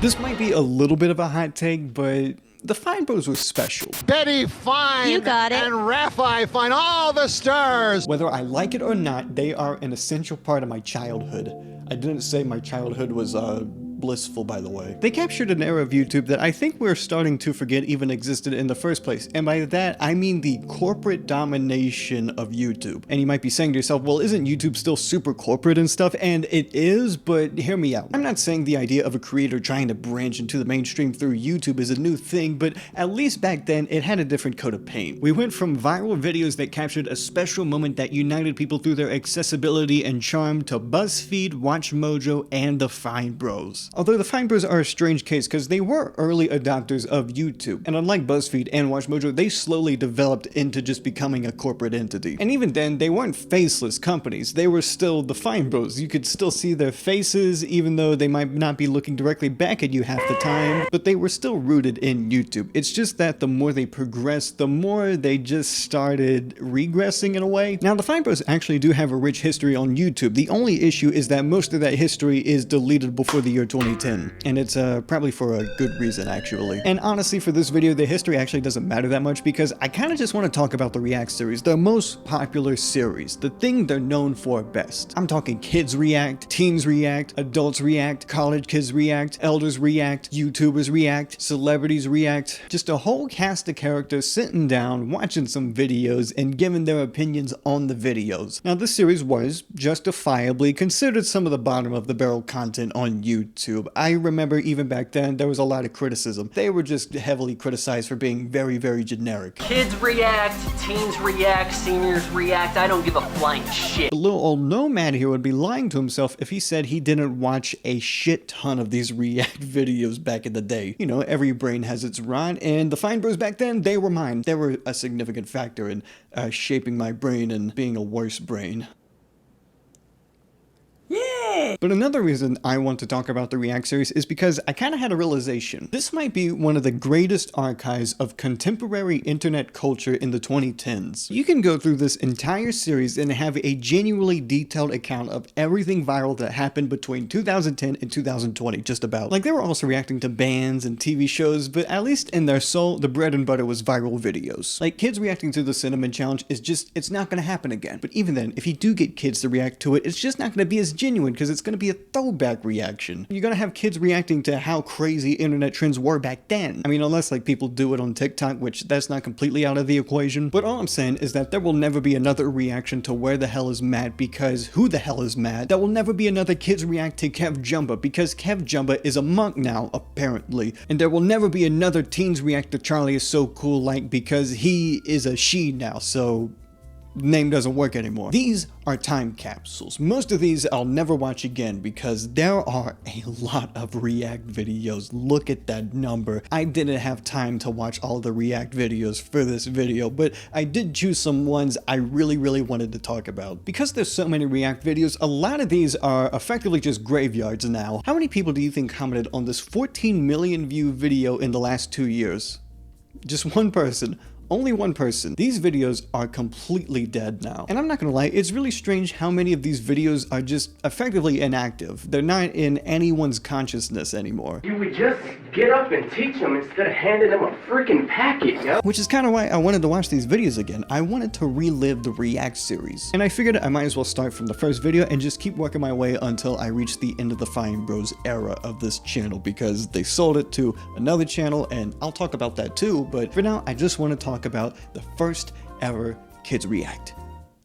This might be a little bit of a hot take, but the finebros were special. Betty Fine You got it. and Raffi Fine, all the stars. Whether I like it or not, they are an essential part of my childhood. I didn't say my childhood was blissful, by the way. They captured an era of YouTube that I think we're starting to forget even existed in the first place. And by that, I mean the corporate domination of YouTube. And you might be saying to yourself, well, isn't YouTube still super corporate and stuff? And it is, but hear me out. I'm not saying the idea of a creator trying to branch into the mainstream through YouTube is a new thing, but at least back then, it had a different coat of paint. We went from viral videos that captured a special moment that united people through their accessibility and charm to BuzzFeed, WatchMojo, and the finebros. Although the finebros are a strange case because they were early adopters of YouTube, and unlike BuzzFeed and WatchMojo, they slowly developed into just becoming a corporate entity. And even then, they weren't faceless companies. They were still the finebros. You could still see their faces, even though they might not be looking directly back at you half the time, but they were still rooted in YouTube. It's just that the more they progressed, the more they just started regressing in a way. Now, the finebros actually do have a rich history on YouTube. The only issue is that most of that history is deleted before the year 2010, and it's probably for a good reason, actually. And honestly, for this video, the history actually doesn't matter that much because I kind of just want to talk about the React series, the most popular series, the thing they're known for best. I'm talking kids react, teens react, adults react, college kids react, elders react, YouTubers react, celebrities react, just a whole cast of characters sitting down, watching some videos, and giving their opinions on the videos. Now, this series was justifiably considered some of the bottom of the barrel content on YouTube. I remember even back then, there was a lot of criticism. They were just heavily criticized for being very, very generic. Kids react, teens react, seniors react, I don't give a flying shit. The little old nomad here would be lying to himself if he said he didn't watch a shit ton of these React videos back in the day. You know, every brain has its rod, and the finebros back then, they were mine. They were a significant factor in shaping my brain and being a worse brain. But another reason I want to talk about the React series is because I kind of had a realization. This might be one of the greatest archives of contemporary internet culture in the 2010s. You can go through this entire series and have a genuinely detailed account of everything viral that happened between 2010 and 2020, just about. Like, they were also reacting to bands and TV shows, but at least in their soul, the bread and butter was viral videos. Like, kids reacting to the Cinnamon Challenge is just, it's not going to happen again. But even then, if you do get kids to react to it, it's just not going to be as genuine because it's going to be a throwback reaction. You're going to have kids reacting to how crazy internet trends were back then. I mean, unless like people do it on TikTok, which that's not completely out of the equation. But all I'm saying is that there will never be another reaction to Where the Hell is Matt because Who the Hell is Matt? There will never be another kids react to Kev Jumba because Kev Jumba is a monk now, apparently. And there will never be another teens react to Charlie is so cool like because he is a she now, so name doesn't work anymore. These are time capsules. Most of these I'll never watch again because there are a lot of React videos. Look at that number. I didn't have time to watch all the React videos for this video, but I did choose some ones I really wanted to talk about. Because there's so many React videos, a lot of these are effectively just graveyards now. How many people do you think commented on this 14 million view video in the last 2 years? Just one person. Only one person. These videos are completely dead now. And I'm not gonna lie, it's really strange how many of these videos are just effectively inactive. They're not in anyone's consciousness anymore. You would just get up and teach them instead of handing them a freaking packet, yo. Which is kind of why I wanted to watch these videos again. I wanted to relive the React series. And I figured I might as well start from the first video and just keep working my way until I reach the end of the finebros era of this channel because they sold it to another channel and I'll talk about that too, but for now I just want to talk about the first ever Kids React,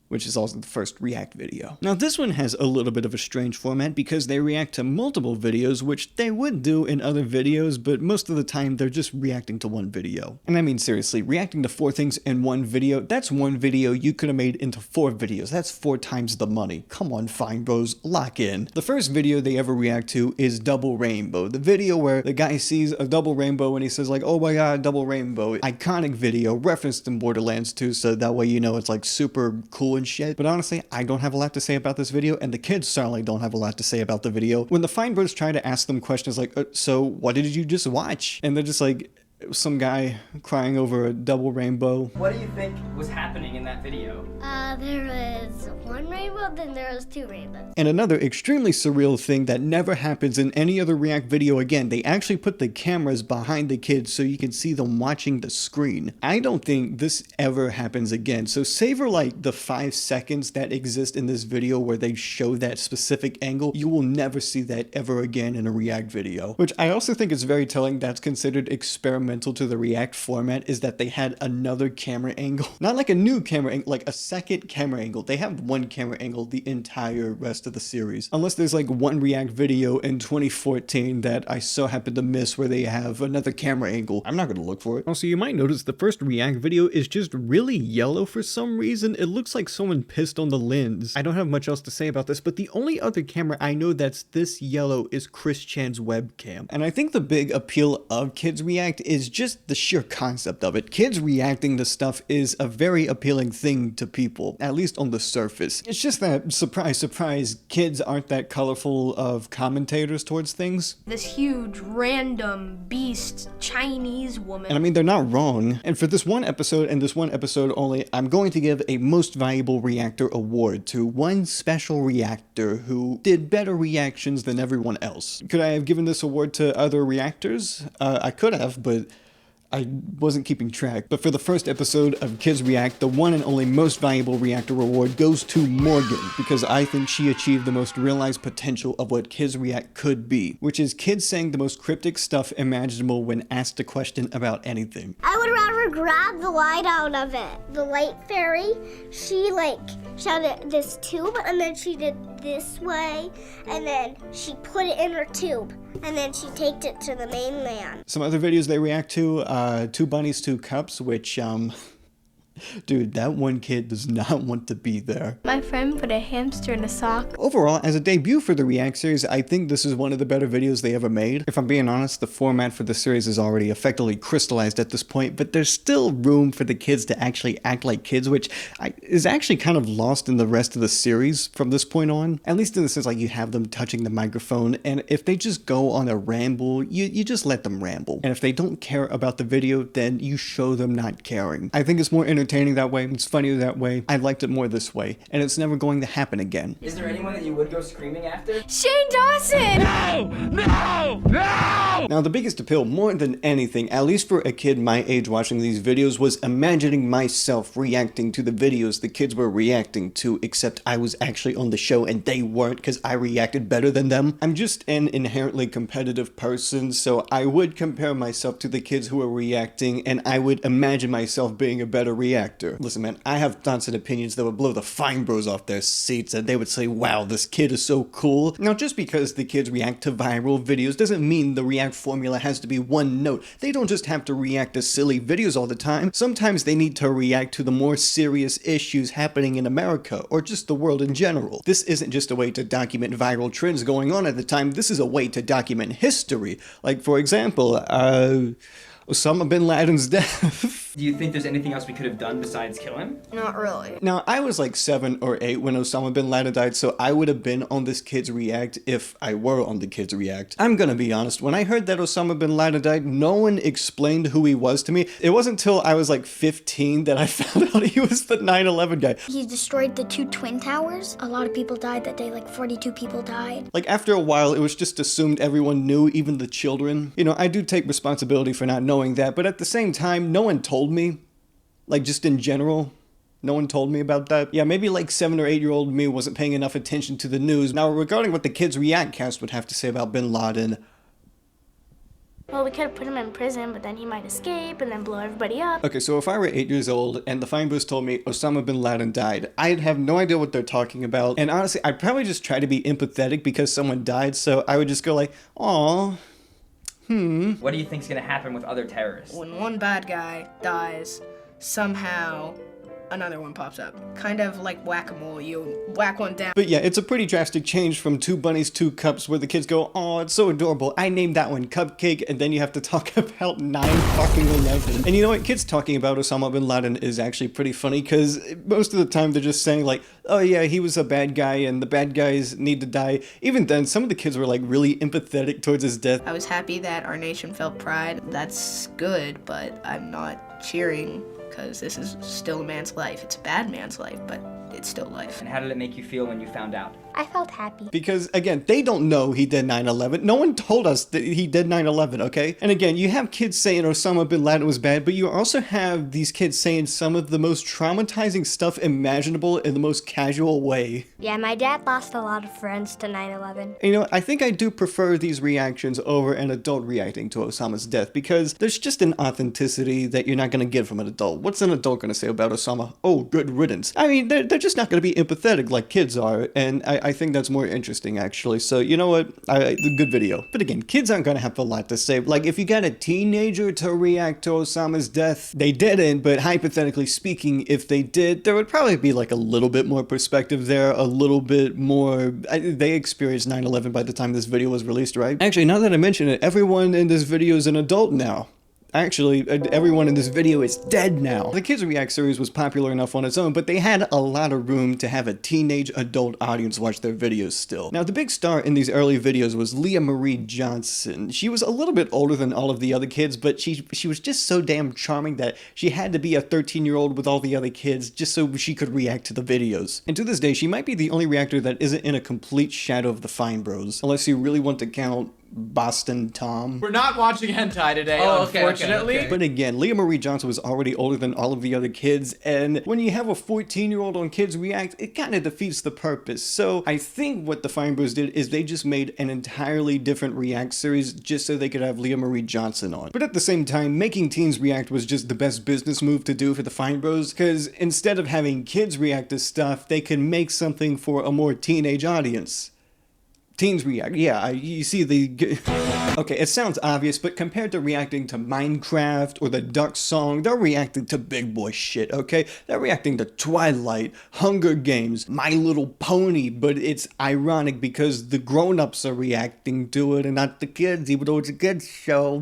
which is also the first React video. Now this one has a little bit of a strange format because they react to multiple videos, which they would do in other videos, but most of the time they're just reacting to one video. And I mean seriously, reacting to 4 things in one video, that's one video you could have made into 4 videos. That's 4 times the money. Come on, finebros, lock in. The first video they ever react to is Double Rainbow, the video where the guy sees a double rainbow and he says like, oh my god, double rainbow. Iconic video, referenced in Borderlands 2, so that way you know it's like super cool and shit. But honestly, I don't have a lot to say about this video, and the kids certainly don't have a lot to say about the video. When the finebros try to ask them questions like, so what did you just watch? And they're just like, It was some guy crying over a double rainbow. What do you think was happening in that video? There was one rainbow, then there was two rainbows. And another extremely surreal thing that never happens in any other React video again, they actually put the cameras behind the kids so you can see them watching the screen. I don't think this ever happens again, so savor like the 5 seconds that exist in this video where they show that specific angle. You will never see that ever again in a React video. Which I also think is very telling that's considered experimental to the React format, is that they had another camera angle. Not like a new camera angle, like a second camera angle. They have one camera angle the entire rest of the series. Unless there's like one React video in 2014 that I so happen to miss where they have another camera angle. I'm not gonna look for it. Also, you might notice the first React video is just really yellow for some reason. It looks like someone pissed on the lens. I don't have much else to say about this, but the only other camera I know that's this yellow is Chris Chan's webcam. And I think the big appeal of Kids React is just the sheer concept of it. Kids reacting to stuff is a very appealing thing to people, at least on the surface. It's just that, surprise, surprise, kids aren't that colorful of commentators towards things. This huge, random, beast, Chinese woman. And I mean, they're not wrong. And for this one episode, and this one episode only, I'm going to give a Most Valuable Reactor award to one special reactor who did better reactions than everyone else. Could I have given this award to other reactors? I could have, but I wasn't keeping track. But for the first episode of Kids React, the one and only Most Valuable Reactor award goes to Morgan, because I think she achieved the most realized potential of what Kids React could be, which is kids saying the most cryptic stuff imaginable when asked a question about anything. I would rather grab the light out of it. The light fairy, she shouted this tube, and then she did this way, and then she put it in her tube, and then she taked it to the mainland. Some other videos they react to, Two Bunnies, Two Cups, which, dude, that one kid does not want to be there. My friend put a hamster in a sock. Overall, as a debut for the React series, I think this is one of the better videos they ever made. If I'm being honest, the format for the series is already effectively crystallized at this point, but there's still room for the kids to actually act like kids, which is actually kind of lost in the rest of the series from this point on. At least in the sense, like, you have them touching the microphone, and if they just go on a ramble, you just let them ramble. And if they don't care about the video, then you show them not caring. I think it's more entertaining that way, it's funnier that way. I liked it more this way, and it's never going to happen again. Is there anyone that you would go screaming after? Shane Dawson! Now, the biggest appeal, more than anything, at least for a kid my age watching these videos, was imagining myself reacting to the videos the kids were reacting to, except I was actually on the show and they weren't, because I reacted better than them. I'm just an inherently competitive person, so I would compare myself to the kids who were reacting, and I would imagine myself being a better reactor. Listen, man, I have thoughts and opinions that would blow the finebros off their seats, and they would say, wow, this kid is so cool. Now, just because the kids react to viral videos doesn't mean the React formula has to be one note. They don't just have to react to silly videos all the time. Sometimes they need to react to the more serious issues happening in America, or just the world in general. This isn't just a way to document viral trends going on at the time, this is a way to document history. Like, for example, Osama bin Laden's death. Do you think there's anything else we could have done besides kill him? Not really. Now, I was like 7 or 8 when Osama bin Laden died, so I would have been on this Kids React if I were on the Kids React. I'm gonna be honest, when I heard that Osama bin Laden died, no one explained who he was to me. It wasn't until I was like 15 that I found out he was the 9/11 guy. He destroyed the 2 twin towers. A lot of people died that day, like 42 people died. Like, after a while, it was just assumed everyone knew, even the children. You know, I do take responsibility for not knowing that, but at the same time, no one told me. Like, just in general, no one told me about that. Yeah, maybe like 7 or 8-year-old me wasn't paying enough attention to the news. Now, regarding what the Kids React cast would have to say about bin Laden, Well, we could have put him in prison, but then he might escape and then blow everybody up. okay, so if I were 8 years old and the finebros told me Osama bin Laden died, I'd have no idea what they're talking about. And honestly, I'd probably just try to be empathetic because someone died, so I would just go like, aw. What do you think's gonna happen with other terrorists? When one bad guy dies, somehow another one pops up. Kind of like whack-a-mole, you whack one down. But yeah, it's a pretty drastic change from 2 bunnies, 2 cups, where the kids go, oh, it's so adorable, I named that one Cupcake, and then you have to talk about 9-11. And you know what, kids talking about Osama bin Laden is actually pretty funny, because most of the time they're just saying like, oh yeah, he was a bad guy, and the bad guys need to die. Even then, some of the kids were like really empathetic towards his death. I was happy that our nation felt pride. That's good, but I'm not cheering, because this is still a man's life. It's a bad man's life, but it's still life. And how did it make you feel when you found out? I felt happy. Because, again, they don't know he did 9/11. No one told us that he did 9/11, okay? And again, you have kids saying Osama bin Laden was bad, but you also have these kids saying some of the most traumatizing stuff imaginable in the most casual way. Yeah, my dad lost a lot of friends to 9/11. You know, I think I do prefer these reactions over an adult reacting to Osama's death, because there's just an authenticity that you're not going to get from an adult. What's an adult going to say about Osama? Oh, good riddance. I mean, they're just not going to be empathetic like kids are, and I think that's more interesting, actually. So, you know what? Good video. But again, kids aren't going to have a lot to say. Like, if you got a teenager to react to Osama's death, they didn't, but hypothetically speaking, if they did, there would probably be like a little bit more perspective there, a little bit more... They experienced 9/11 by the time this video was released, right? Actually, now that I mention it, everyone in this video is an adult now. Actually, everyone in this video is dead now. The Kids React series was popular enough on its own, but they had a lot of room to have a teenage adult audience watch their videos still. Now, the big star in these early videos was Leah Marie Johnson. She was a little bit older than all of the other kids, but she was just so damn charming that she had to be a 13-year-old with all the other kids just so she could react to the videos. And to this day, she might be the only reactor that isn't in a complete shadow of the Finebros, unless you really want to count Boston Tom. We're not watching hentai today, unfortunately. Okay. But again, Leah Marie Johnson was already older than all of the other kids, and when you have a 14-year-old on Kids React, it kind of defeats the purpose. So I think what the Finebros did is they just made an entirely different React series just so they could have Leah Marie Johnson on. But at the same time, making teens react was just the best business move to do for the Finebros, because instead of having kids react to stuff, they can make something for a more teenage audience. Teens react, yeah, you see the... Okay, it sounds obvious, but compared to reacting to Minecraft or the Duck Song, they're reacting to big boy shit, okay? They're reacting to Twilight, Hunger Games, My Little Pony, but it's ironic because the grown-ups are reacting to it and not the kids, even though it's a kids show.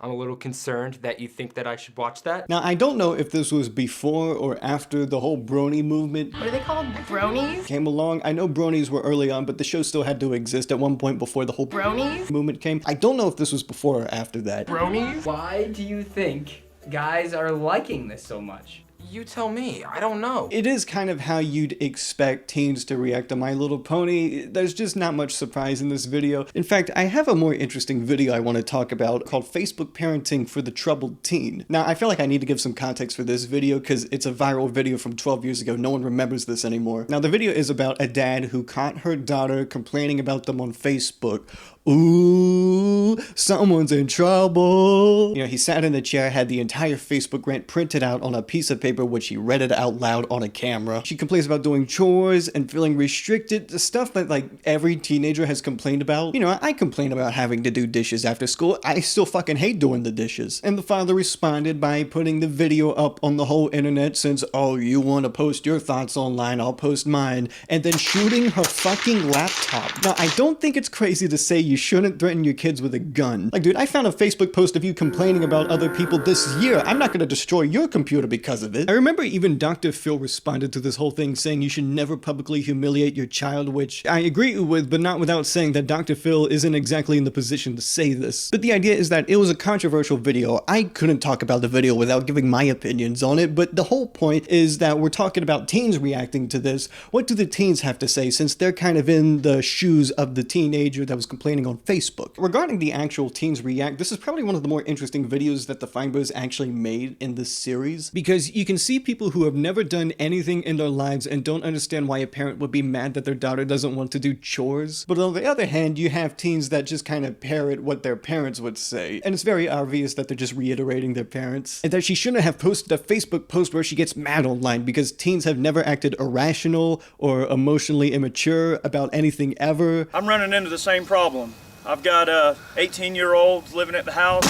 I'm a little concerned that you think that I should watch that. Now, I don't know if this was before or after the whole brony movement What are they called? Bronies? came along. I know bronies were early on, but the show still had to exist at one point before the whole Bronies? movement came. I don't know if this was before or after that. Bronies? Why do you think guys are liking this so much? You tell me. I don't know. It is kind of how you'd expect teens to react to My Little Pony. There's just not much surprise in this video. In fact, I have a more interesting video I want to talk about called Facebook Parenting for the Troubled Teen. Now, I feel like I need to give some context for this video because it's a viral video from 12 years ago. No one remembers this anymore. Now, the video is about a dad who caught her daughter complaining about them on Facebook. Ooh, someone's in trouble. You know, he sat in a chair, had the entire Facebook rant printed out on a piece of paper, which he read it out loud on a camera. She complains about doing chores and feeling restricted, the stuff that like every teenager has complained about. You know, I complain about having to do dishes after school. I still fucking hate doing the dishes. And the father responded by putting the video up on the whole internet since, oh, you want to post your thoughts online, I'll post mine, and then shooting her fucking laptop. Now, I don't think it's crazy to say you shouldn't threaten your kids with a gun. Like, dude, I found a Facebook post of you complaining about other people this year. I'm not gonna destroy your computer because of it. I remember even Dr. Phil responded to this whole thing saying you should never publicly humiliate your child, which I agree with, but not without saying that Dr. Phil isn't exactly in the position to say this. But the idea is that it was a controversial video. I couldn't talk about the video without giving my opinions on it, but the whole point is that we're talking about teens reacting to this. What do the teens have to say since they're kind of in the shoes of the teenager that was complaining on Facebook? Regarding the actual teens react, this is probably one of the more interesting videos that the Finebros actually made in this series, because you can see people who have never done anything in their lives and don't understand why a parent would be mad that their daughter doesn't want to do chores. But on the other hand, you have teens that just kind of parrot what their parents would say, and it's very obvious that they're just reiterating their parents, and that she shouldn't have posted a Facebook post where she gets mad online because teens have never acted irrational or emotionally immature about anything ever. I'm running into the same problem. I've got 18-year-olds living at the house.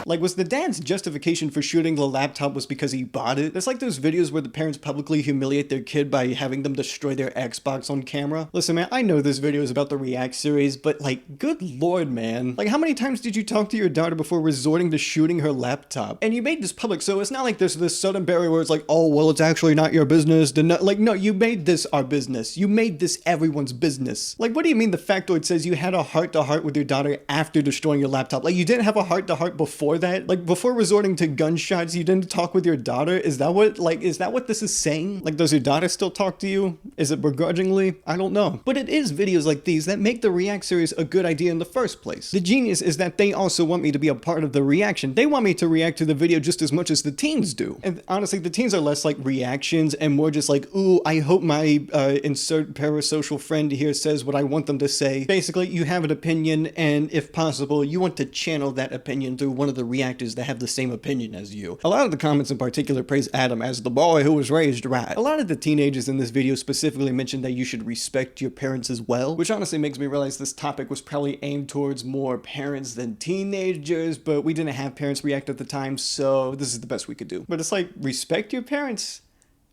Like, was the dad's justification for shooting the laptop was because he bought it? It's like those videos where the parents publicly humiliate their kid by having them destroy their Xbox on camera. Listen, man, I know this video is about the React series, but like, good lord, man. Like, how many times did you talk to your daughter before resorting to shooting her laptop? And you made this public, so it's not like there's this sudden barrier where it's like, oh, well, it's actually not your business. Like, no, you made this our business. You made this everyone's business. Like, what do you mean the factoid says you had a heart-to-heart with your daughter after destroying your laptop? Like, you didn't have a heart-to-heart before that? Like, before resorting to gunshots, you didn't talk with your daughter? Is that what this is saying? Like, does your daughter still talk to you? Is it begrudgingly? I don't know. But it is videos like these that make the React series a good idea in the first place. The genius is that they also want me to be a part of the reaction. They want me to react to the video just as much as the teens do. And honestly, the teens are less like reactions and more just like, ooh, I hope my insert parasocial friend here says what I want them to say. Basically, you have an opinion, and if possible, you want to channel that opinion through one of the reactors that have the same opinion as you. A lot of the comments in particular praise Adam as the boy who was raised right. A lot of the teenagers in this video specifically mentioned that you should respect your parents as well, which honestly makes me realize this topic was probably aimed towards more parents than teenagers, but we didn't have parents react at the time, so this is the best we could do. But it's like, respect your parents.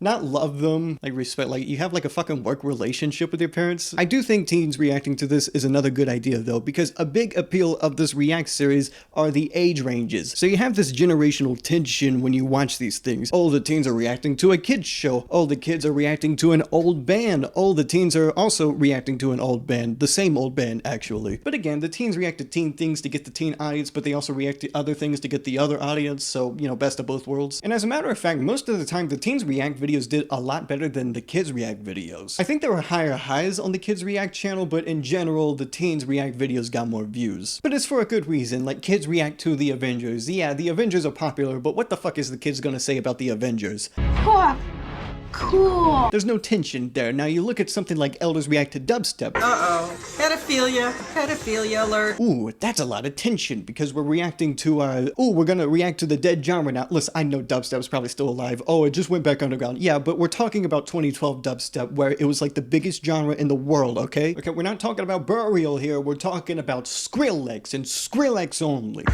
Not love them, like respect, like you have like a fucking work relationship with your parents. I do think teens reacting to this is another good idea though, because a big appeal of this React series are the age ranges. So you have this generational tension when you watch these things. Oh, the teens are reacting to a kid's show. Oh, the kids are reacting to an old band. Oh, the teens are also reacting to an old band. The same old band, actually. But again, the teens react to teen things to get the teen audience, but they also react to other things to get the other audience. So, you know, best of both worlds. And as a matter of fact, most of the time, the teens react videos did a lot better than the kids react videos. I think there were higher highs on the kids react channel, but in general, the teens react videos got more views. But it's for a good reason, like kids react to the Avengers. Yeah, the Avengers are popular, but what the fuck is the kids gonna say about the Avengers? Cool. There's no tension there. Now you look at something like Elders react to dubstep. Uh-oh. Pedophilia alert. Ooh, that's a lot of tension because we're reacting to, we're gonna react to the dead genre now. Listen, I know dubstep's probably still alive. Oh, it just went back underground. Yeah, but we're talking about 2012 dubstep where it was like the biggest genre in the world, okay? Okay, we're not talking about Burial here. We're talking about Skrillex and Skrillex only.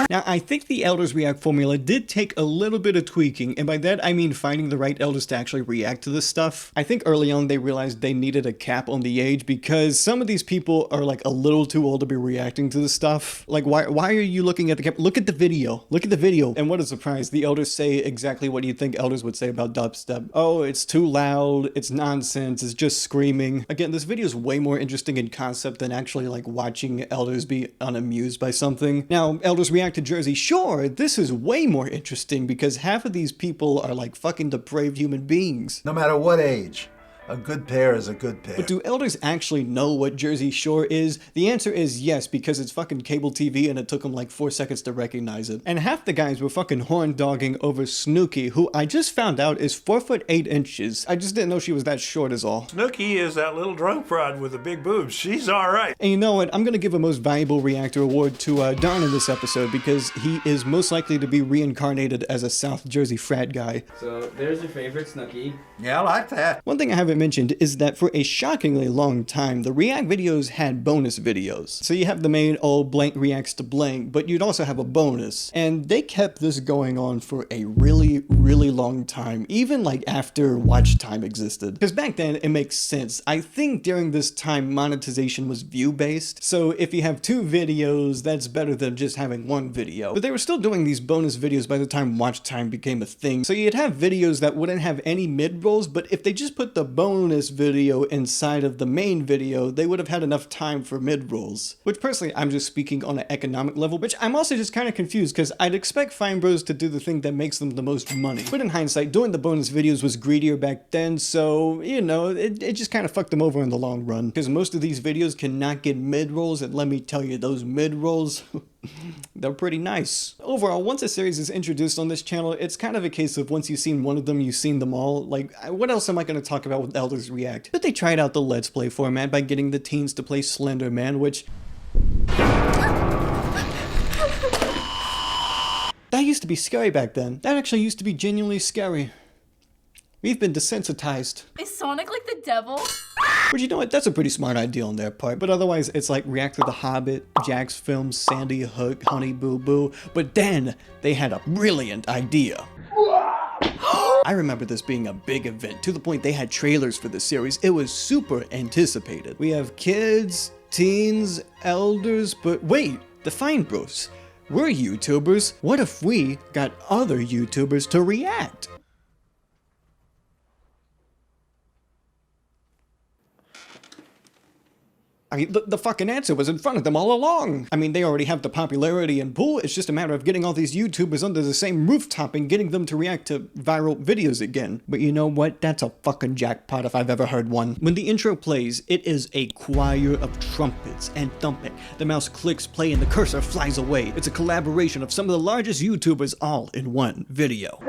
Now, I think the Elders react formula did take a little bit of tweaking, and by that I mean finding the right elders to actually react to this stuff. I think early on they realized they needed a cap on the age because some of these people are like a little too old to be reacting to this stuff. Like, why are you looking at the cap? Look at the video. Look at the video. And what a surprise, the elders say exactly what you think elders would say about dubstep. Oh, it's too loud, it's nonsense, it's just screaming. Again, this video is way more interesting in concept than actually like watching elders be unamused by something. Now, elders react to Jersey Shore. This is way more interesting because half of these people are like fucking depraved human beings. No matter what age. A good pair is a good pair. But do elders actually know what Jersey Shore is? The answer is yes, because it's fucking cable TV and it took them like 4 seconds to recognize it. And half the guys were fucking horn dogging over Snooki, who I just found out is 4'8". I just didn't know she was that short is all. Snooki is that little drunk broad with the big boobs. She's alright. And you know what? I'm gonna give a most valuable reactor award to Don in this episode because he is most likely to be reincarnated as a South Jersey frat guy. So there's your favorite Snooki. Yeah, I like that. One thing I haven't mentioned is that for a shockingly long time, the React videos had bonus videos. So you have the main, oh, blank reacts to blank, but you'd also have a bonus. And they kept this going on for a really, really long time, even like after watch time existed. Because back then, it makes sense. I think during this time, monetization was view-based. So if you have 2 videos, that's better than just having 1 video. But they were still doing these bonus videos by the time watch time became a thing. So you'd have videos that wouldn't have any mid-rolls, but if they just put the bonus video inside of the main video, they would have had enough time for mid-rolls. Which personally, I'm just speaking on an economic level, which I'm also just kind of confused because I'd expect finebros to do the thing that makes them the most money. But in hindsight, doing the bonus videos was greedier back then, so, you know, it just kind of fucked them over in the long run. Because most of these videos cannot get mid-rolls, and let me tell you, those mid-rolls, they're pretty nice. Overall, once a series is introduced on this channel, it's kind of a case of once you've seen one of them, you've seen them all. Like, what else am I going to talk about with Elders React? But they tried out the Let's Play format by getting the teens to play Slender Man, which... that used to be scary back then. That actually used to be genuinely scary. We've been desensitized. Is Sonic like the devil? But you know what? That's a pretty smart idea on their part. But otherwise, it's like React to The Hobbit, Jack's Films, Sandy Hook, Honey Boo Boo. But then they had a brilliant idea. I remember this being a big event, to the point they had trailers for the series. It was super anticipated. We have kids, teens, elders, but wait, the finebros. We're YouTubers. What if we got other YouTubers to react? I mean, the fucking answer was in front of them all along. I mean, they already have the popularity and pull. It's just a matter of getting all these YouTubers under the same rooftop and getting them to react to viral videos again. But you know what? That's a fucking jackpot if I've ever heard one. When the intro plays, it is a choir of trumpets and thumping. The mouse clicks play and the cursor flies away. It's a collaboration of some of the largest YouTubers all in one video.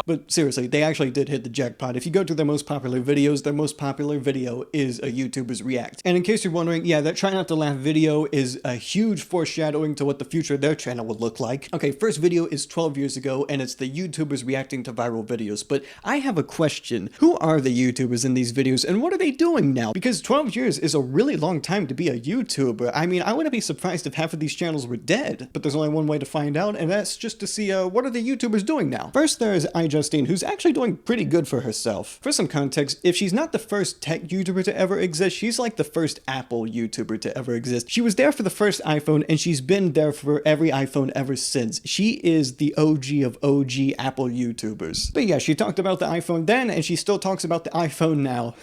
But seriously, they actually did hit the jackpot. If you go to their most popular videos, their most popular video is a YouTuber's react. And in case you're wondering, yeah, that Try Not to Laugh video is a huge foreshadowing to what the future of their channel would look like. Okay, first video is 12 years ago, and it's the YouTubers reacting to viral videos. But I have a question. Who are the YouTubers in these videos, and what are they doing now? Because 12 years is a really long time to be a YouTuber. I mean, I wouldn't be surprised if half of these channels were dead. But there's only one way to find out, and that's just to see what are the YouTubers doing now. First, there's Justine, who's actually doing pretty good for herself. For some context, if she's not the first tech YouTuber to ever exist, she's like the first Apple YouTuber to ever exist. She was there for the first iPhone, and she's been there for every iPhone ever since. She is the OG of OG Apple YouTubers. But yeah, she talked about the iPhone then, and she still talks about the iPhone now.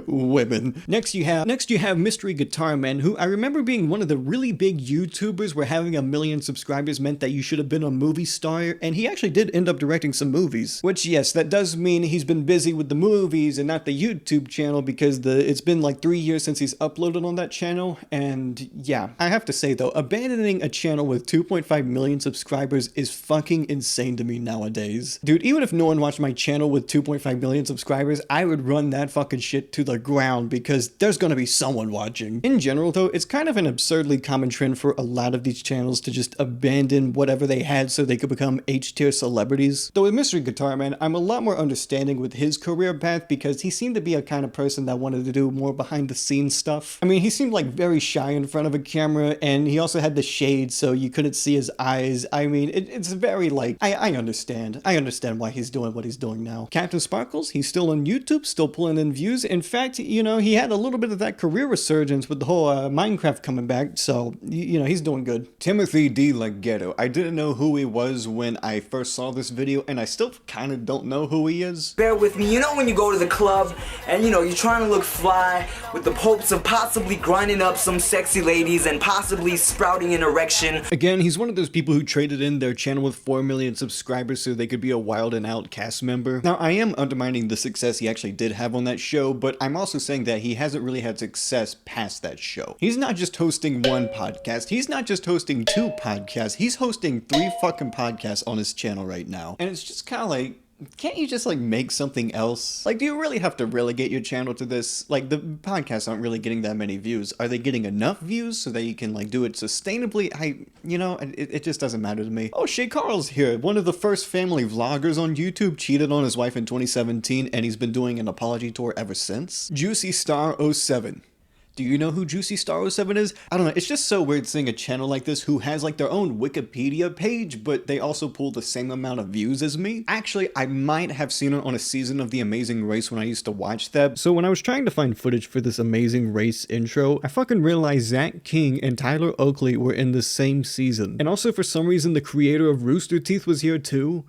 Women. Next you have Mystery Guitar Man, who I remember being one of the really big YouTubers where having 1 million subscribers meant that you should have been a movie star, and he actually did end up directing some movies. Which, yes, that does mean he's been busy with the movies and not the YouTube channel, because it's been like 3 years since he's uploaded on that channel, and yeah. I have to say though, abandoning a channel with 2.5 million subscribers is fucking insane to me nowadays. Dude, even if no one watched my channel with 2.5 million subscribers, I would run that fucking shit to the ground, because there's gonna be someone watching. In general though, it's kind of an absurdly common trend for a lot of these channels to just abandon whatever they had so they could become H-tier celebrities. Though with Mystery Guitar Man, I'm a lot more understanding with his career path, because he seemed to be a kind of person that wanted to do more behind the scenes stuff. I mean, he seemed like very shy in front of a camera, and he also had the shade so you couldn't see his eyes. I mean, it's very like, I understand. I understand why he's doing what he's doing now. Captain Sparkles, he's still on YouTube, still pulling in views. In fact, you know, he had a little bit of that career resurgence with the whole Minecraft coming back, so, you know, he's doing good. Timothy D. Leggero. I didn't know who he was when I first saw this video, and I still kind of don't know who he is. Bear with me, you know when you go to the club, and you know, you're trying to look fly, with the hopes of possibly grinding up some sexy ladies, and possibly sprouting an erection. Again, he's one of those people who traded in their channel with 4 million subscribers so they could be a Wild and Out cast member. Now, I am undermining the success he actually did have on that show, but I'm also saying that he hasn't really had success past that show. He's not just hosting one podcast, he's not just hosting 2 podcasts, he's hosting 3 fucking podcasts on his channel right now. And it's just kind of like, can't you just like make something else? Like, do you really have to relegate your channel to this? Like, the podcasts aren't really getting that many views. Are they getting enough views so that you can like do it sustainably? You know, it just doesn't matter to me. Oh, Shay Carl's here. One of the first family vloggers on YouTube, cheated on his wife in 2017, and he's been doing an apology tour ever since. Juicy Star 07. Do you know who Juicy Star 07 is? I don't know, it's just so weird seeing a channel like this who has like their own Wikipedia page, but they also pull the same amount of views as me. Actually, I might have seen it on a season of The Amazing Race when I used to watch that. So when I was trying to find footage for this Amazing Race intro, I fucking realized Zach King and Tyler Oakley were in the same season. And also for some reason the creator of Rooster Teeth was here too.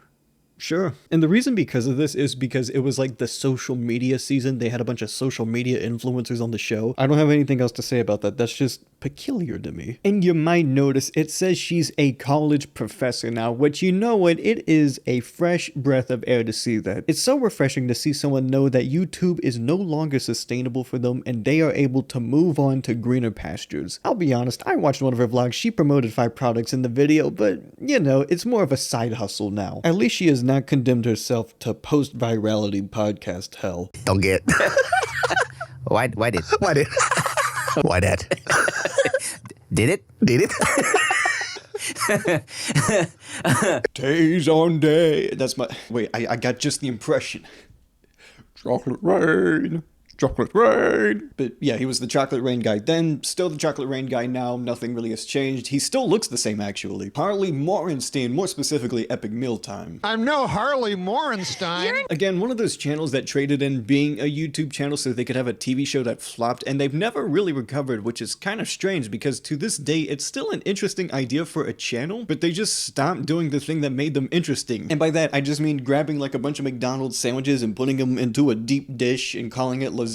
Sure. And the reason because of this is because it was like the social media season. They had a bunch of social media influencers on the show. I don't have anything else to say about that. That's just peculiar to me. And you might notice it says she's a college professor now, which, you know what, it is a fresh breath of air to see that. It's so refreshing to see someone know that YouTube is no longer sustainable for them and they are able to move on to greener pastures. I'll be honest, I watched one of her vlogs. She promoted 5 products in the video, but you know, it's more of a side hustle now. At least she has not condemned herself to post-virality podcast hell. Don't get. Why that? Did it? Days on day. That's my... Wait, I got just the impression. Chocolate rain. Chocolate Rain. But yeah, he was the Chocolate Rain guy then, still the Chocolate Rain guy now, nothing really has changed. He still looks the same actually. Harley Morenstein, more specifically Epic Mealtime. I'm no Harley Morenstein. Again, one of those channels that traded in being a YouTube channel so they could have a TV show that flopped, and they've never really recovered, which is kind of strange because to this day, it's still an interesting idea for a channel, but they just stopped doing the thing that made them interesting. And by that, I just mean grabbing like a bunch of McDonald's sandwiches and putting them into a deep dish and calling it lasagna.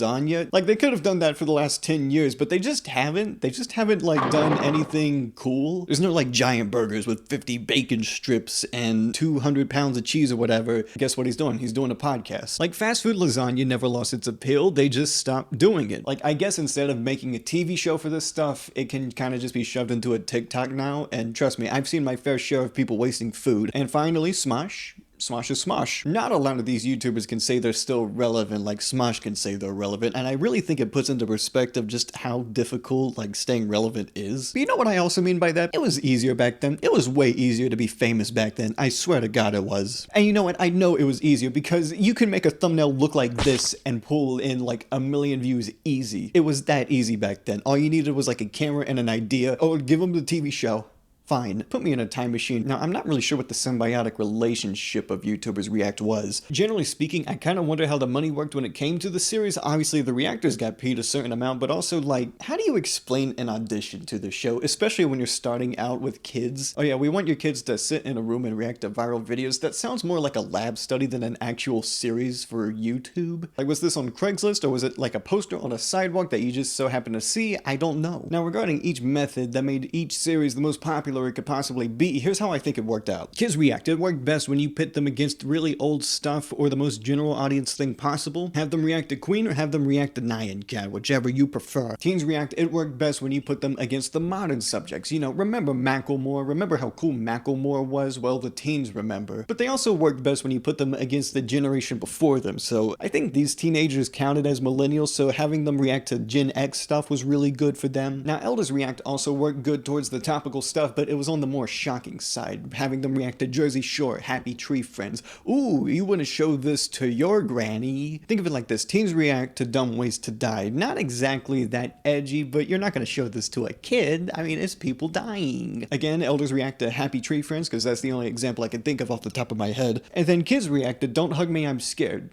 Like they could have done that for the last 10 years, but they just haven't. They just haven't like done anything cool. There's no like giant burgers with 50 bacon strips and 200 pounds of cheese or whatever. Guess what he's doing? He's doing a podcast. Like fast food lasagna never lost its appeal. They just stopped doing it. Like I guess instead of making a TV show for this stuff, it can kind of just be shoved into a TikTok now. And trust me, I've seen my fair share of people wasting food. And finally, Smosh. Smosh is Smosh. Not a lot of these YouTubers can say they're still relevant like Smosh can say they're relevant, and I really think it puts into perspective just how difficult like staying relevant is. But you know what I also mean by that? It was easier back then. It was way easier to be famous back then. I swear to God it was. And you know what? I know it was easier because you can make a thumbnail look like this and pull in like 1 million views easy. It was that easy back then. All you needed was like a camera and an idea. Oh, give them the TV show. Fine, put me in a time machine. Now, I'm not really sure what the symbiotic relationship of YouTubers React was. Generally speaking, I kind of wonder how the money worked when it came to the series. Obviously, the reactors got paid a certain amount, but also, like, how do you explain an audition to the show, especially when you're starting out with kids? Oh yeah, we want your kids to sit in a room and react to viral videos. That sounds more like a lab study than an actual series for YouTube. Like, was this on Craigslist, or was it like a poster on a sidewalk that you just so happen to see? I don't know. Now, regarding each method that made each series the most popular it could possibly be, here's how I think it worked out. Kids React, it worked best when you pit them against really old stuff or the most general audience thing possible. Have them react to Queen or have them react to Nyan Cat, whichever you prefer. Teens React, it worked best when you put them against the modern subjects. You know, remember Macklemore? Remember how cool Macklemore was? Well, the teens remember. But they also worked best when you put them against the generation before them. So I think these teenagers counted as millennials, so having them react to Gen X stuff was really good for them. Now, Elders React also worked good towards the topical stuff, but it was on the more shocking side, having them react to Jersey Shore, Happy Tree Friends. Ooh, you want to show this to your granny? Think of it like this. Teens react to Dumb Ways to Die. Not exactly that edgy, but you're not going to show this to a kid. I mean, it's people dying. Again, Elders react to Happy Tree Friends, because that's the only example I can think of off the top of my head. And then kids react to Don't Hug Me, I'm Scared.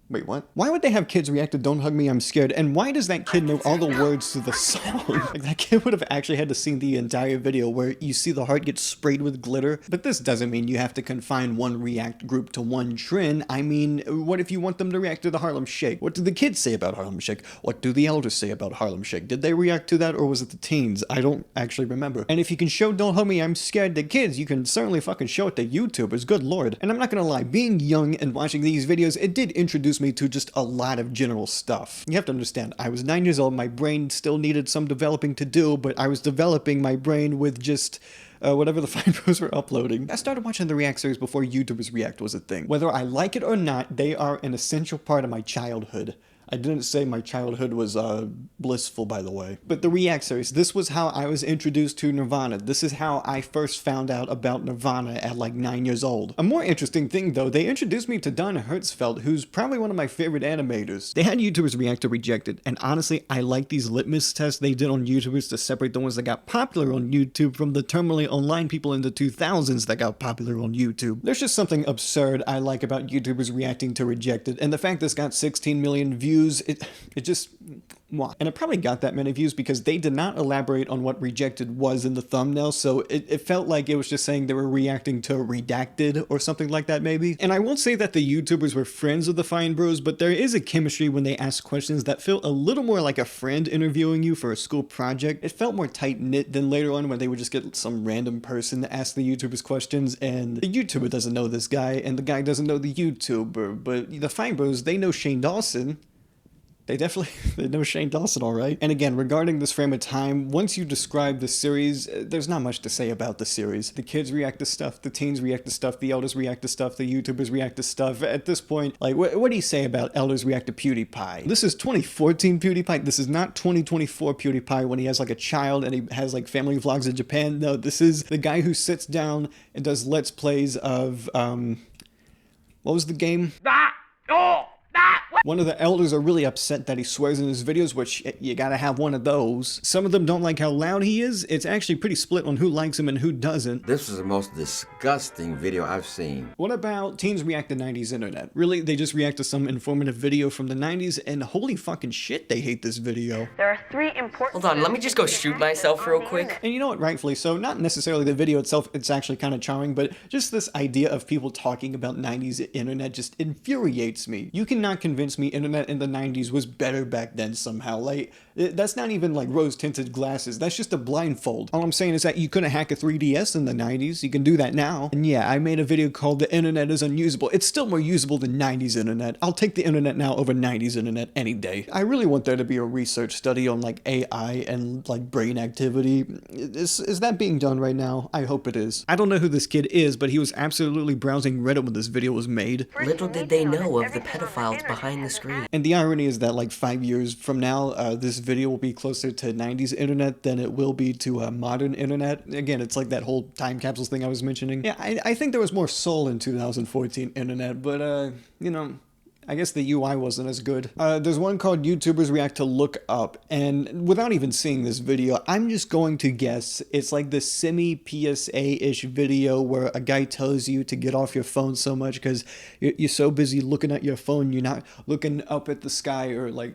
Wait, what? Why would they have kids react to Don't Hug Me, I'm Scared? And why does that kid know all the words to the song? Like, that kid would have actually had to see the entire video where you see the heart get sprayed with glitter. But this doesn't mean you have to confine one React group to one trend. I mean, what if you want them to react to the Harlem Shake? What did the kids say about Harlem Shake? What do the elders say about Harlem Shake? Did they react to that, or was it the teens? I don't actually remember. And if you can show Don't Hug Me, I'm Scared to kids, you can certainly fucking show it to YouTubers. Good lord. And I'm not gonna lie, being young and watching these videos, it did introduce me to just a lot of general stuff. You have to understand, I was 9 years old, my brain still needed some developing to do, but I was developing my brain with just whatever the finebros were uploading. I started watching the React series before YouTubers React was a thing. Whether I like it or not, they are an essential part of my childhood. I didn't say my childhood was blissful, by the way. But the React series, this was how I was introduced to Nirvana. This is how I first found out about Nirvana at like 9 years old. A more interesting thing though, they introduced me to Don Hertzfeldt, who's probably one of my favorite animators. They had YouTubers React to Rejected, and honestly, I like these litmus tests they did on YouTubers to separate the ones that got popular on YouTube from the terminally online people in the 2000s that got popular on YouTube. There's just something absurd I like about YouTubers reacting to Rejected, and the fact this got 16 million views, it just, why? And it probably got that many views because they did not elaborate on what Rejected was in the thumbnail, so it felt like it was just saying they were reacting to Redacted or something like that maybe. And I won't say that the YouTubers were friends of the finebros, but there is a chemistry when they ask questions that feel a little more like a friend interviewing you for a school project. It felt more tight-knit than later on when they would just get some random person to ask the YouTubers questions, and the YouTuber doesn't know this guy, and the guy doesn't know the YouTuber, but the finebros, they know Shane Dawson. They know Shane Dawson, all right. And again, regarding this frame of time, once you describe the series, there's not much to say about the series. The kids react to stuff, the teens react to stuff, the elders react to stuff, the YouTubers react to stuff. At this point, like, what do you say about elders react to PewDiePie? This is 2014 PewDiePie. This is not 2024 PewDiePie when he has like a child and he has like family vlogs in Japan. No, this is the guy who sits down and does Let's Plays of, what was the game? One of the elders are really upset that he swears in his videos, which you gotta have one of those. Some of them don't like how loud he is. It's actually pretty split on who likes him and who doesn't. This is the most disgusting video I've seen. What about teens react to 90s internet? Really, they just react to some informative video from the 90s and holy fucking shit, they hate this video. There are 3 important... Hold on, let me just go shoot myself real quick. And you know what, rightfully so, not necessarily the video itself, it's actually kind of charming, but just this idea of people talking about 90s internet just infuriates me. You cannot convince me internet in the 90s was better back then somehow. Like, that's not even like rose-tinted glasses, that's just a blindfold. All I'm saying is that you couldn't hack a 3DS in the 90s, you can do that now. And yeah, I made a video called The Internet is Unusable. It's still more usable than 90s internet. I'll take the internet now over 90s internet any day. I really want there to be a research study on like AI and like brain activity. Is that being done right now? I hope it is. I don't know who this kid is, but he was absolutely browsing Reddit when this video was made. Little did they know of the pedophiles behind the screen. And the irony is that like 5 years from now, this video will be closer to 90s internet than it will be to modern internet. Again, it's like that whole time capsules thing I was mentioning. Yeah, I think there was more soul in 2014 internet, but you know, I guess the UI wasn't as good. There's one called YouTubers React to Look Up, and without even seeing this video, I'm just going to guess it's like the semi-PSA-ish video where a guy tells you to get off your phone so much because you're so busy looking at your phone, you're not looking up at the sky or like,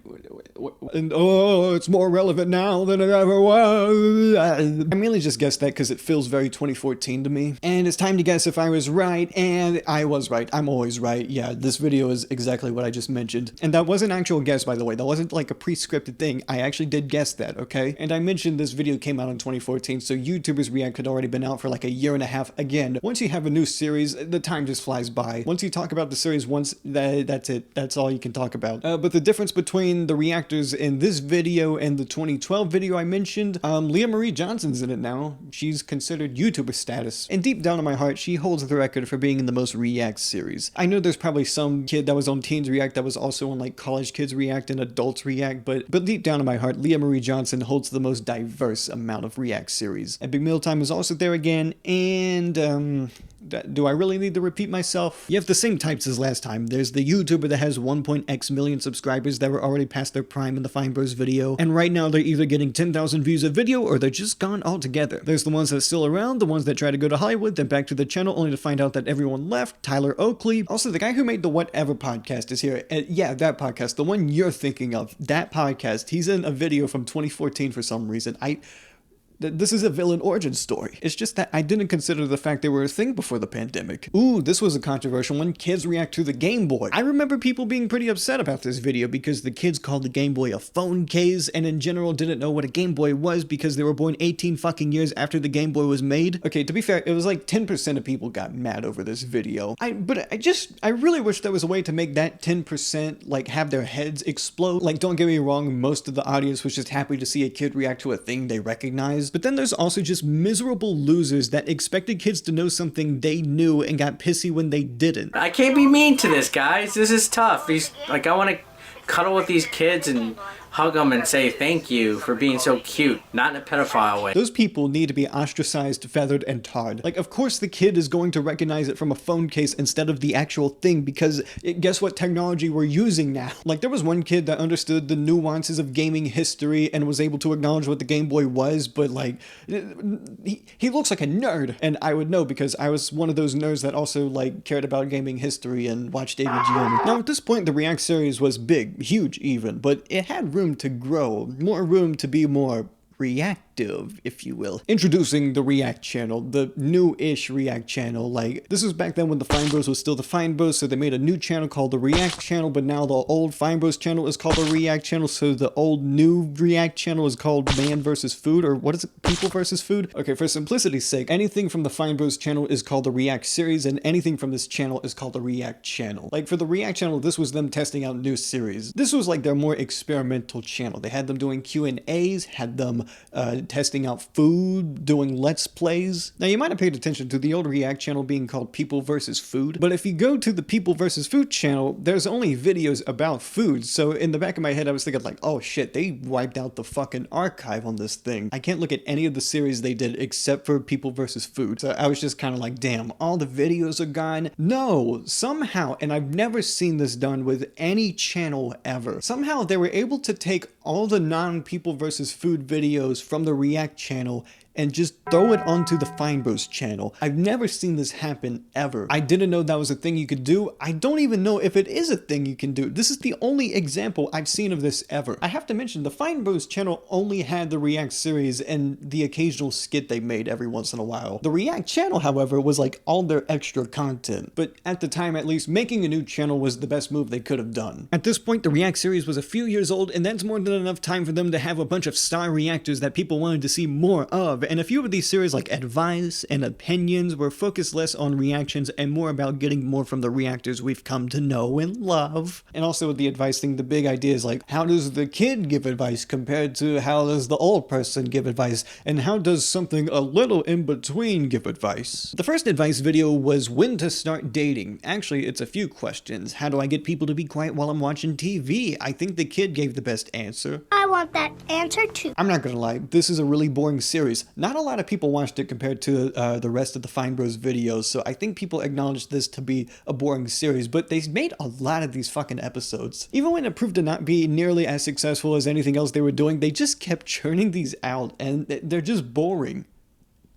and oh, it's more relevant now than it ever was. I mainly just guessed that because it feels very 2014 to me. And it's time to guess if I was right, and I was right. I'm always right. Yeah, this video is exactly what I just mentioned. And that was an actual guess, by the way. That wasn't like a pre-scripted thing. I actually did guess that, okay? And I mentioned this video came out in 2014, so YouTubers React had already been out for like a year and a half. Again, once you have a new series, the time just flies by. Once you talk about the series once, that's it. That's all you can talk about. But the difference between the reactors in this video and the 2012 video I mentioned, Leah Marie Johnson's in it now. She's considered YouTuber status. And deep down in my heart, she holds the record for being in the most React series. I know there's probably some kid that was on Teens React that was also on like College Kids React and Adults React, but deep down in my heart, Leah Marie Johnson holds the most diverse amount of React series. Epic Mealtime is also there again, and do I really need to repeat myself? You have the same types as last time. There's the YouTuber that has 1.x million subscribers that were already past their prime in the finebros video, and right now they're either getting 10,000 views a video or they're just gone altogether. There's the ones that are still around, the ones that try to go to Hollywood, then back to the channel only to find out that everyone left. Tyler Oakley. Also, the guy who made the Whatever podcast is here. Yeah, that podcast, the one you're thinking of, that podcast, he's in a video from 2014 for some reason. This is a villain origin story. It's just that I didn't consider the fact they were a thing before the pandemic. Ooh, this was a controversial one. Kids react to the Game Boy. I remember people being pretty upset about this video because the kids called the Game Boy a phone case and in general didn't know what a Game Boy was because they were born 18 fucking years after the Game Boy was made. Okay, to be fair, it was like 10% of people got mad over this video. I really wish there was a way to make that 10% like have their heads explode. Like, don't get me wrong, most of the audience was just happy to see a kid react to a thing they recognized. But then there's also just miserable losers that expected kids to know something they knew and got pissy when they didn't. I can't be mean to this, guys. This is tough. He's like, I want to cuddle with these kids and hug them and say thank you for being so cute, not in a pedophile way. Those people need to be ostracized, feathered, and tarred. Like, of course the kid is going to recognize it from a phone case instead of the actual thing because guess what technology we're using now? Like, there was one kid that understood the nuances of gaming history and was able to acknowledge what the Game Boy was, but like, he looks like a nerd. And I would know because I was one of those nerds that also like cared about gaming history and watched David Gianni. Now at this point, the React series was big, huge even, but it had room to grow, more room to be more reactive, if you will. Introducing the React channel, the new-ish React channel. Like, this was back then when the finebros was still the finebros, so they made a new channel called the React channel, but now the old finebros channel is called the React channel, so the old new React channel is called Man vs. Food, or what is it? People vs. Food? Okay, for simplicity's sake, anything from the finebros channel is called the React series, and anything from this channel is called the React channel. Like, for the React channel, this was them testing out new series. This was like their more experimental channel. They had them doing Q&As, had them testing out food, doing Let's Plays. Now, you might have paid attention to the old React channel being called People vs. Food, but if you go to the People vs. Food channel, there's only videos about food. So in the back of my head, I was thinking like, oh shit, they wiped out the fucking archive on this thing. I can't look at any of the series they did except for People vs. Food. So I was just kind of like, damn, all the videos are gone. No, somehow, and I've never seen this done with any channel ever. Somehow they were able to take all the non-People vs. Food videos from the React channel and just throw it onto the finebros channel. I've never seen this happen ever. I didn't know that was a thing you could do. I don't even know if it is a thing you can do. This is the only example I've seen of this ever. I have to mention, the finebros channel only had the React series and the occasional skit they made every once in a while. The React channel, however, was like all their extra content. But at the time, at least, making a new channel was the best move they could have done. At this point, the React series was a few years old, and that's more than enough time for them to have a bunch of star reactors that people wanted to see more of. And a few of these series like Advice and Opinions were focused less on reactions and more about getting more from the reactors we've come to know and love. And also with the advice thing, the big idea is like, how does the kid give advice compared to how does the old person give advice? And how does something a little in between give advice? The first advice video was when to start dating. Actually, it's a few questions. How do I get people to be quiet while I'm watching TV? I think the kid gave the best answer. I want that answer too. I'm not gonna lie, this is a really boring series. Not a lot of people watched it compared to the rest of the finebros videos, so I think people acknowledge this to be a boring series, but they made a lot of these fucking episodes. Even when it proved to not be nearly as successful as anything else they were doing, they just kept churning these out, and they're just boring.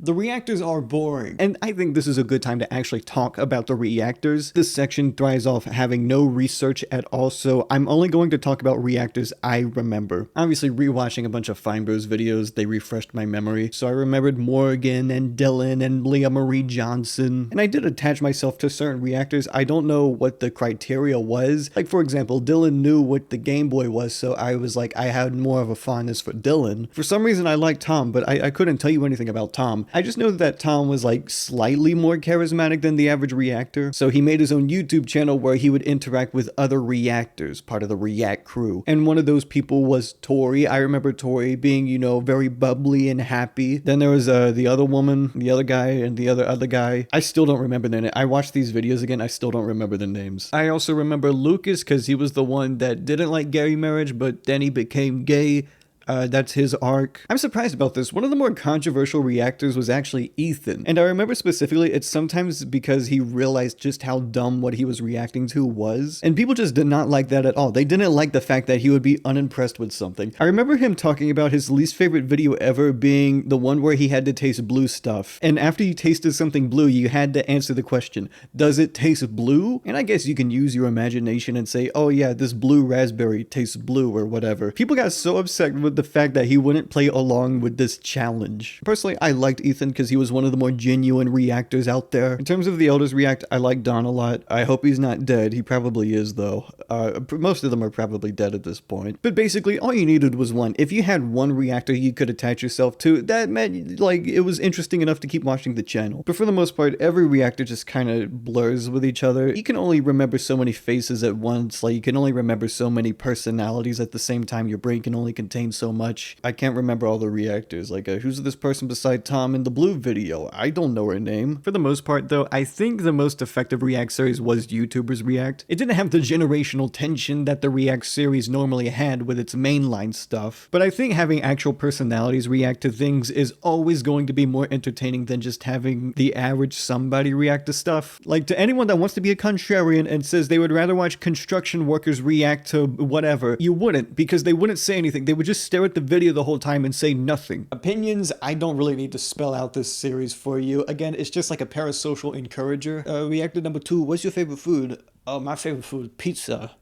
The reactors are boring. And I think this is a good time to actually talk about the reactors. This section thrives off having no research at all, so I'm only going to talk about reactors I remember. Obviously, rewatching a bunch of finebros videos, they refreshed my memory, so I remembered Morgan and Dylan and Leah Marie Johnson. And I did attach myself to certain reactors. I don't know what the criteria was. Like, for example, Dylan knew what the Game Boy was, so I was like, I had more of a fondness for Dylan. For some reason, I liked Tom, but I couldn't tell you anything about Tom. I just know that Tom was like slightly more charismatic than the average reactor, so he made his own YouTube channel where he would interact with other reactors, part of the React crew. And one of those people was Tori. I remember Tori being, you know, very bubbly and happy. Then there was the other woman, the other guy, and the other guy. I still don't remember their name. I watched these videos again, I still don't remember the names. I also remember Lucas because he was the one that didn't like gay marriage, but then he became gay. That's his arc. I'm surprised about this. One of the more controversial reactors was actually Ethan. And I remember specifically, it's sometimes because he realized just how dumb what he was reacting to was. And people just did not like that at all. They didn't like the fact that he would be unimpressed with something. I remember him talking about his least favorite video ever being the one where he had to taste blue stuff. And after you tasted something blue, you had to answer the question, does it taste blue? And I guess you can use your imagination and say, oh yeah, this blue raspberry tastes blue or whatever. People got so upset with the fact that he wouldn't play along with this challenge. Personally, I liked Ethan because he was one of the more genuine reactors out there. In terms of the elders react, I like Don a lot. I hope he's not dead. He probably is though. Most of them are probably dead at this point. But basically, all you needed was one. If you had one reactor you could attach yourself to, that meant like it was interesting enough to keep watching the channel. But for the most part, every reactor just kind of blurs with each other. You can only remember so many faces at once. Like you can only remember so many personalities at the same time. Your brain can only contain so much. I can't remember all the reactors. Like, who's this person beside Tom in the blue video? I don't know her name. For the most part, though, I think the most effective React series was YouTubers React. It didn't have the generational tension that the React series normally had with its mainline stuff. But I think having actual personalities react to things is always going to be more entertaining than just having the average somebody react to stuff. Like, to anyone that wants to be a contrarian and says they would rather watch construction workers react to whatever, you wouldn't, because they wouldn't say anything. They would just stare at the video the whole time and say nothing. Opinions, I don't really need to spell out this series for you. Again, it's just like a parasocial encourager. Reactor number 2, what's your favorite food? Oh, my favorite food, pizza.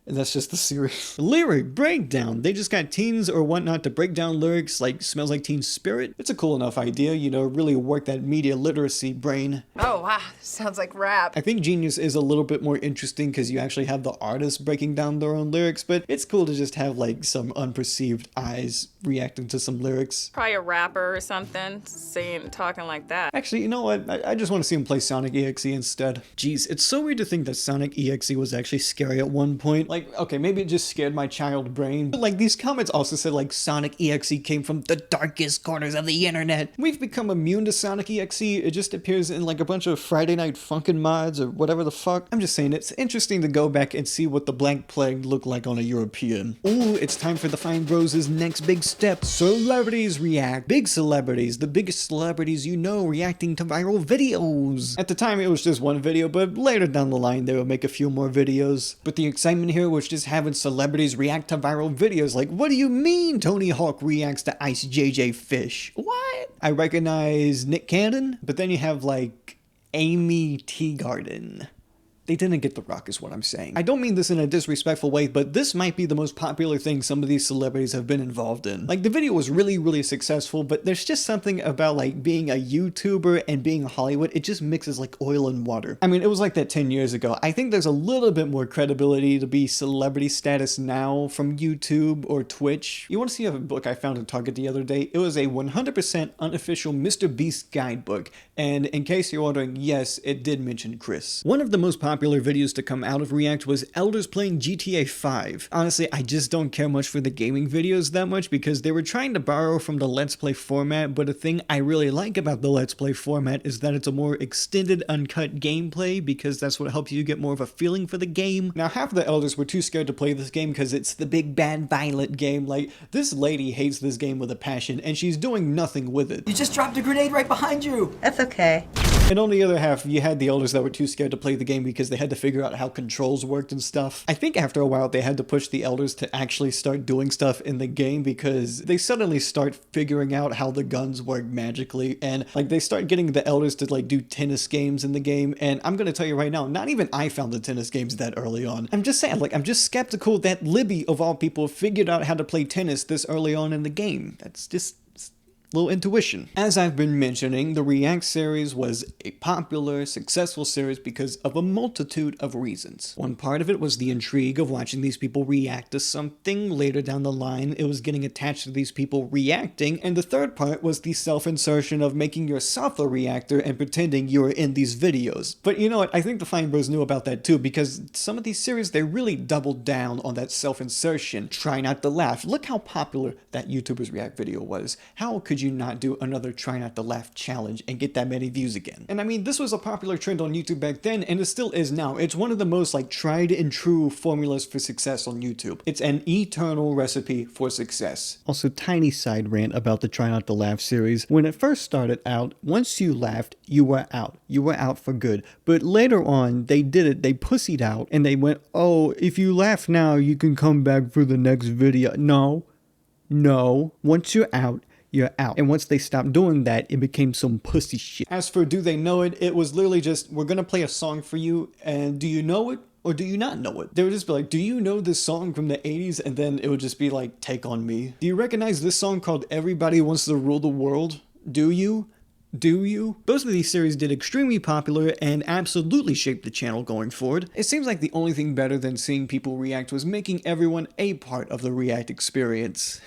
And that's just the series. Lyric breakdown. They just got teens or whatnot to break down lyrics like Smells Like Teen Spirit. It's a cool enough idea, you know, really work that media literacy brain. Oh wow, sounds like rap. I think Genius is a little bit more interesting because you actually have the artists breaking down their own lyrics, but it's cool to just have like some unperceived eyes reacting to some lyrics. Probably a rapper or something, talking like that. Actually, you know what? I just want to see him play Sonic EXE instead. Jeez, it's so weird to think that Sonic EXE was actually scary at one point. Like, Like, okay, maybe it just scared my child brain. But like, these comments also said like Sonic EXE came from the darkest corners of the internet. We've become immune to Sonic EXE. It just appears in like a bunch of Friday Night Funkin' mods or whatever the fuck. I'm just saying, it's interesting to go back and see what the Black Plague looked like on a European. Ooh, it's time for the Fine Bros' next big step. Celebrities react. Big celebrities, the biggest celebrities you know, reacting to viral videos. At the time, it was just one video, but later down the line, they would make a few more videos. But the excitement here was just having celebrities react to viral videos. Like, what do you mean Tony Hawk reacts to Ice JJ Fish? What? I recognize Nick Cannon, but then you have like Amy Teagarden. They didn't get The Rock is what I'm saying. I don't mean this in a disrespectful way, but this might be the most popular thing some of these celebrities have been involved in. Like, the video was really, really successful, but there's just something about like being a YouTuber and being Hollywood. It just mixes like oil and water. I mean, it was like that 10 years ago. I think there's a little bit more credibility to be celebrity status now from YouTube or Twitch. You want to see a book I found at Target the other day? It was a 100% unofficial Mr. Beast guidebook. And in case you're wondering, yes, it did mention Chris. One of the most popular videos to come out of React was elders playing GTA 5. Honestly, I just don't care much for the gaming videos that much because they were trying to borrow from the Let's Play format, but a thing I really like about the Let's Play format is that it's a more extended, uncut gameplay because that's what helps you get more of a feeling for the game. Now, half of the elders were too scared to play this game because it's the big bad Violet game. Like, this lady hates this game with a passion and she's doing nothing with it. You just dropped a grenade right behind you. That's okay. And on the other half, you had the elders that were too scared to play the game because they had to figure out how controls worked and stuff. I think after a while, they had to push the elders to actually start doing stuff in the game because they suddenly start figuring out how the guns work magically. And like, they start getting the elders to like do tennis games in the game. And I'm going to tell you right now, not even I found the tennis games that early on. I'm just saying, like, I'm just skeptical that Libby of all people figured out how to play tennis this early on in the game. That's just little intuition. As I've been mentioning, the React series was a popular, successful series because of a multitude of reasons. One part of it was the intrigue of watching these people react to something. Later down the line, it was getting attached to these people reacting. And the third part was the self-insertion of making yourself a reactor and pretending you were in these videos. But you know what? I think the Fine Bros knew about that too because some of these series, they really doubled down on that self-insertion. Try not to laugh. Look how popular that YouTubers React video was. How could you not do another try not to laugh challenge and get that many views again? And I mean, this was a popular trend on YouTube back then and it still is now. It's one of the most like tried and true formulas for success on YouTube. It's an eternal recipe for success. Also, tiny side rant about the try not to laugh series. When it first started out, once you laughed, you were out. You were out for good. But later on, they did it. They pussied out and they went, oh, if you laugh now, you can come back for the next video. No. Once you're out, you're out. And once they stopped doing that, it became some pussy shit. As for do they know it, it was literally just, we're gonna play a song for you, and do you know it? Or do you not know it? They would just be like, do you know this song from the 80s? And then it would just be like, Take On Me. Do you recognize this song called Everybody Wants to Rule the World? Do you? Do you? Both of these series did extremely popular and absolutely shaped the channel going forward. It seems like the only thing better than seeing people react was making everyone a part of the React experience.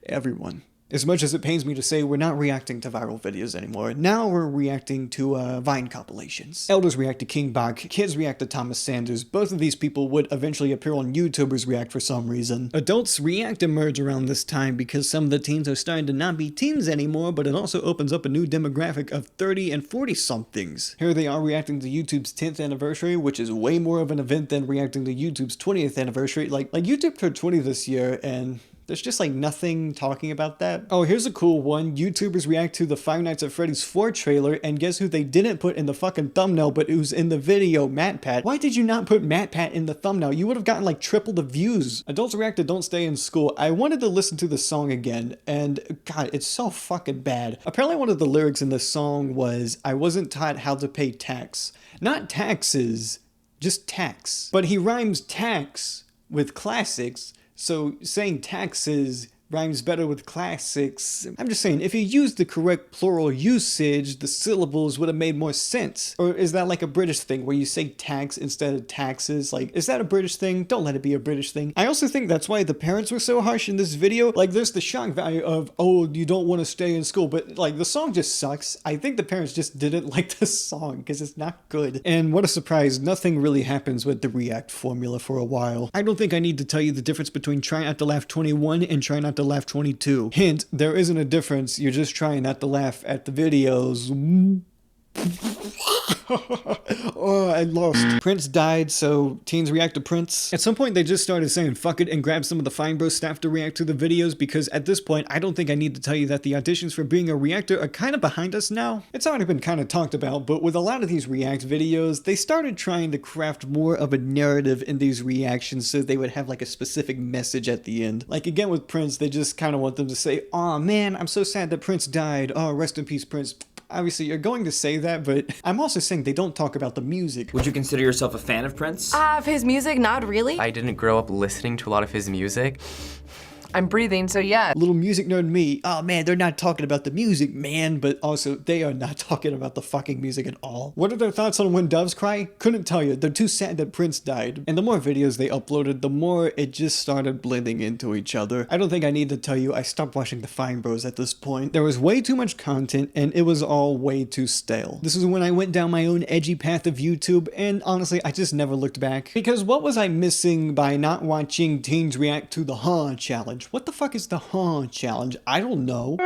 Everyone. As much as it pains me to say, we're not reacting to viral videos anymore. Now we're reacting to Vine compilations. Elders react to King Bach, kids react to Thomas Sanders. Both of these people would eventually appear on YouTubers React for some reason. Adults React emerge around this time because some of the teens are starting to not be teens anymore, but it also opens up a new demographic of 30 and 40 somethings. Here they are reacting to YouTube's 10th anniversary, which is way more of an event than reacting to YouTube's 20th anniversary. Like YouTube turned 20 this year, and there's just like nothing talking about that. Oh, here's a cool one. YouTubers react to the Five Nights at Freddy's 4 trailer, and guess who they didn't put in the fucking thumbnail, but who's in the video? MatPat. Why did you not put MatPat in the thumbnail? You would have gotten like triple the views. Adults react to Don't Stay in School. I wanted to listen to the song again, and God, it's so fucking bad. Apparently one of the lyrics in the song was, I wasn't taught how to pay tax. Not taxes, just tax. But he rhymes tax with classics, so saying taxes rhymes better with classics. I'm just saying, if you used the correct plural usage, the syllables would have made more sense. Or is that like a British thing where you say tax instead of taxes? Like, is that a British thing? Don't let it be a British thing. I also think that's why the parents were so harsh in this video. Like, there's the shock value of, oh, you don't want to stay in school, but like the song just sucks. I think the parents just didn't like the song because it's not good. And what a surprise, nothing really happens with the React formula for a while. I don't think I need to tell you the difference between Try Not to Laugh 21 and Try Not to Laugh 22. Hint, there isn't a difference, you're just trying not to laugh at the videos. Oh, I lost. Prince died, so teens react to Prince. At some point, they just started saying fuck it and grabbed some of the finebros staff to react to the videos, because at this point, I don't think I need to tell you that the auditions for being a reactor are kind of behind us now. It's already been kind of talked about, but with a lot of these react videos, they started trying to craft more of a narrative in these reactions so they would have like a specific message at the end. Like again with Prince, they just kind of want them to say, aw man, I'm so sad that Prince died. Oh, rest in peace, Prince. Obviously, you're going to say that, but I'm also saying they don't talk about the music. Would you consider yourself a fan of Prince? Of his music, not really. I didn't grow up listening to a lot of his music. I'm breathing, so yeah. Little music nerd me, oh man, they're not talking about the music, man, but also they are not talking about the fucking music at all. What are their thoughts on When Doves Cry? Couldn't tell you. They're too sad that Prince died. And the more videos they uploaded, the more it just started blending into each other. I don't think I need to tell you I stopped watching the finebros at this point. There was way too much content and it was all way too stale. This is when I went down my own edgy path of YouTube, and honestly, I just never looked back. Because what was I missing by not watching teens react to the Huh challenge? What the fuck is the Huh challenge? I don't know.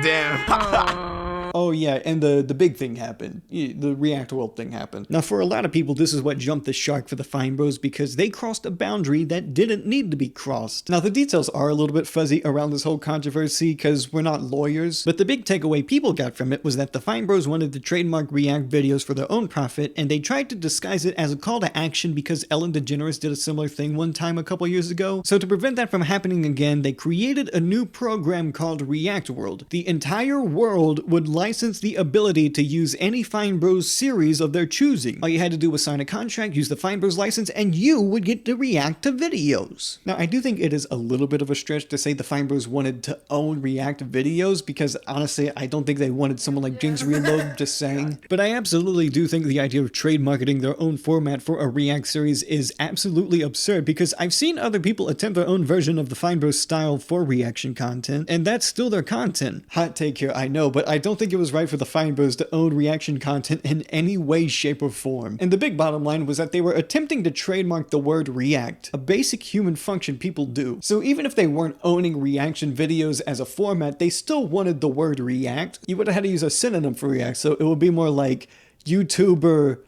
Damn. Oh yeah, and the big thing happened. The React World thing happened. Now for a lot of people, this is what jumped the shark for the finebros because they crossed a boundary that didn't need to be crossed. Now the details are a little bit fuzzy around this whole controversy because we're not lawyers, but the big takeaway people got from it was that the finebros wanted to trademark React videos for their own profit, and they tried to disguise it as a call to action because Ellen DeGeneres did a similar thing one time a couple years ago. So to prevent that from happening again, they created a new program called React World. The entire world would license the ability to use any finebros series of their choosing. All you had to do was sign a contract, use the finebros license, and you would get to react to videos. Now, I do think it is a little bit of a stretch to say the finebros wanted to own React videos, because honestly, I don't think they wanted someone like Jinx Reload, just saying. But I absolutely do think the idea of trademarketing their own format for a React series is absolutely absurd, because I've seen other people attempt their own version of the finebros style for reaction content, and that's still their content. Hot take here, I know, but I don't think it was right for the finebros to own reaction content in any way, shape, or form. And the big bottom line was that they were attempting to trademark the word react, a basic human function people do. So even if they weren't owning reaction videos as a format, they still wanted the word react. You would have had to use a synonym for react, so it would be more like YouTuber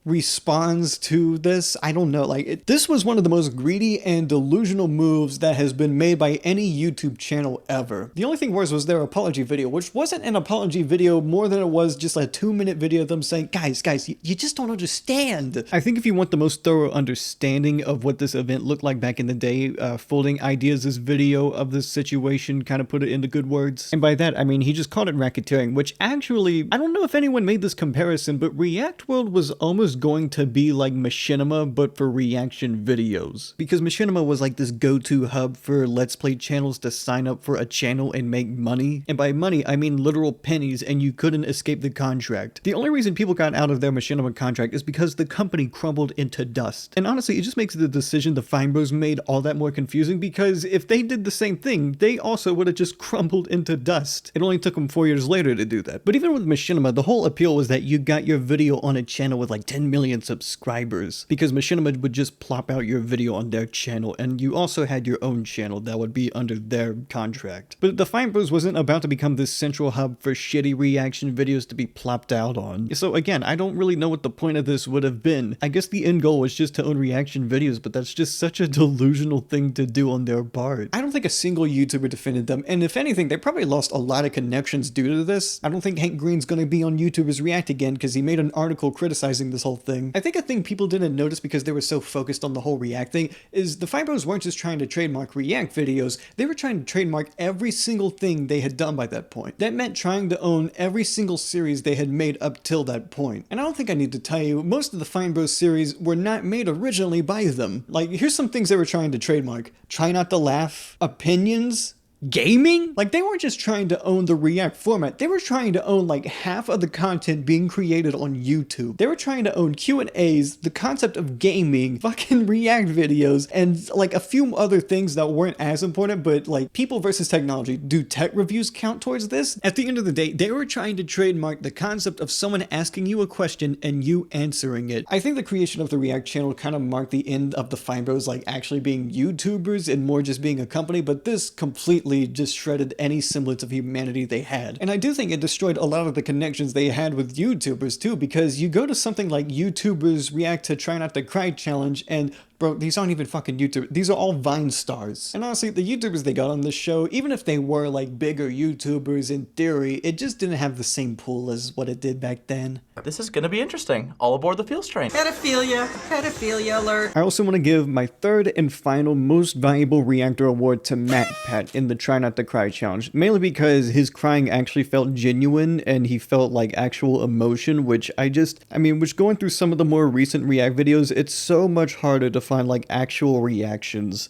responds to this. I don't know, like this was one of the most greedy and delusional moves that has been made by any YouTube channel ever. The only thing worse was their apology video, which wasn't an apology video more than it was just a 2-minute video of them saying, guys, you just don't understand. I think if you want the most thorough understanding of what this event looked like back in the day, Folding Ideas' video of this situation kind of put it into good words. And by that, I mean, he just called it racketeering, which actually, I don't know if anyone made this comparison, but React World was almost going to be like Machinima, but for reaction videos. Because Machinima was like this go-to hub for Let's Play channels to sign up for a channel and make money. And by money, I mean literal pennies, and you couldn't escape the contract. The only reason people got out of their Machinima contract is because the company crumbled into dust. And honestly, it just makes the decision the finebros made all that more confusing, because if they did the same thing, they also would have just crumbled into dust. It only took them 4 years later to do that. But even with Machinima, the whole appeal was that you got your video on a channel with like 10 million subscribers, because Machinima would just plop out your video on their channel, and you also had your own channel that would be under their contract. But the finebros wasn't about to become this central hub for shitty reaction videos to be plopped out on. So again, I don't really know what the point of this would have been. I guess the end goal was just to own reaction videos, but that's just such a delusional thing to do on their part. I don't think a single YouTuber defended them, and if anything, they probably lost a lot of connections due to this. I don't think Hank Green's gonna be on YouTubers React again, because he made an article criticizing this whole whole thing. I think a thing people didn't notice because they were so focused on the whole React thing is the finebros weren't just trying to trademark React videos, they were trying to trademark every single thing they had done by that point. That meant trying to own every single series they had made up till that point. And I don't think I need to tell you, most of the finebros series were not made originally by them. Like, here's some things they were trying to trademark. Try Not to Laugh, Opinions, gaming? Like, they weren't just trying to own the React format, they were trying to own like half of the content being created on YouTube. They were trying to own Q&As, the concept of gaming, fucking React videos, and like a few other things that weren't as important, but like people versus technology. Do tech reviews count towards this? At the end of the day, they were trying to trademark the concept of someone asking you a question and you answering it. I think the creation of the React channel kind of marked the end of the finebros like actually being YouTubers and more just being a company, but this completely just shredded any semblance of humanity they had. And I do think it destroyed a lot of the connections they had with YouTubers too, because you go to something like YouTubers React to Try Not to Cry challenge and bro, these aren't even fucking YouTubers. These are all Vine stars. And honestly, the YouTubers they got on this show, even if they were like bigger YouTubers in theory, it just didn't have the same pull as what it did back then. This is gonna be interesting. All aboard the Feels Train. Pedophilia alert. I also want to give my third and final most valuable reactor award to MatPat in the Try Not to Cry challenge, mainly because his crying actually felt genuine and he felt like actual emotion, which which going through some of the more recent React videos, it's so much harder to find like actual reactions.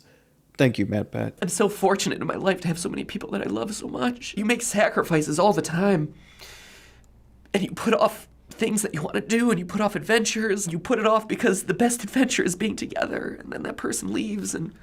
Thank you, MatPat. I'm so fortunate in my life to have so many people that I love so much. You make sacrifices all the time, and you put off things that you want to do, and you put off adventures. You put it off because the best adventure is being together, and then that person leaves, and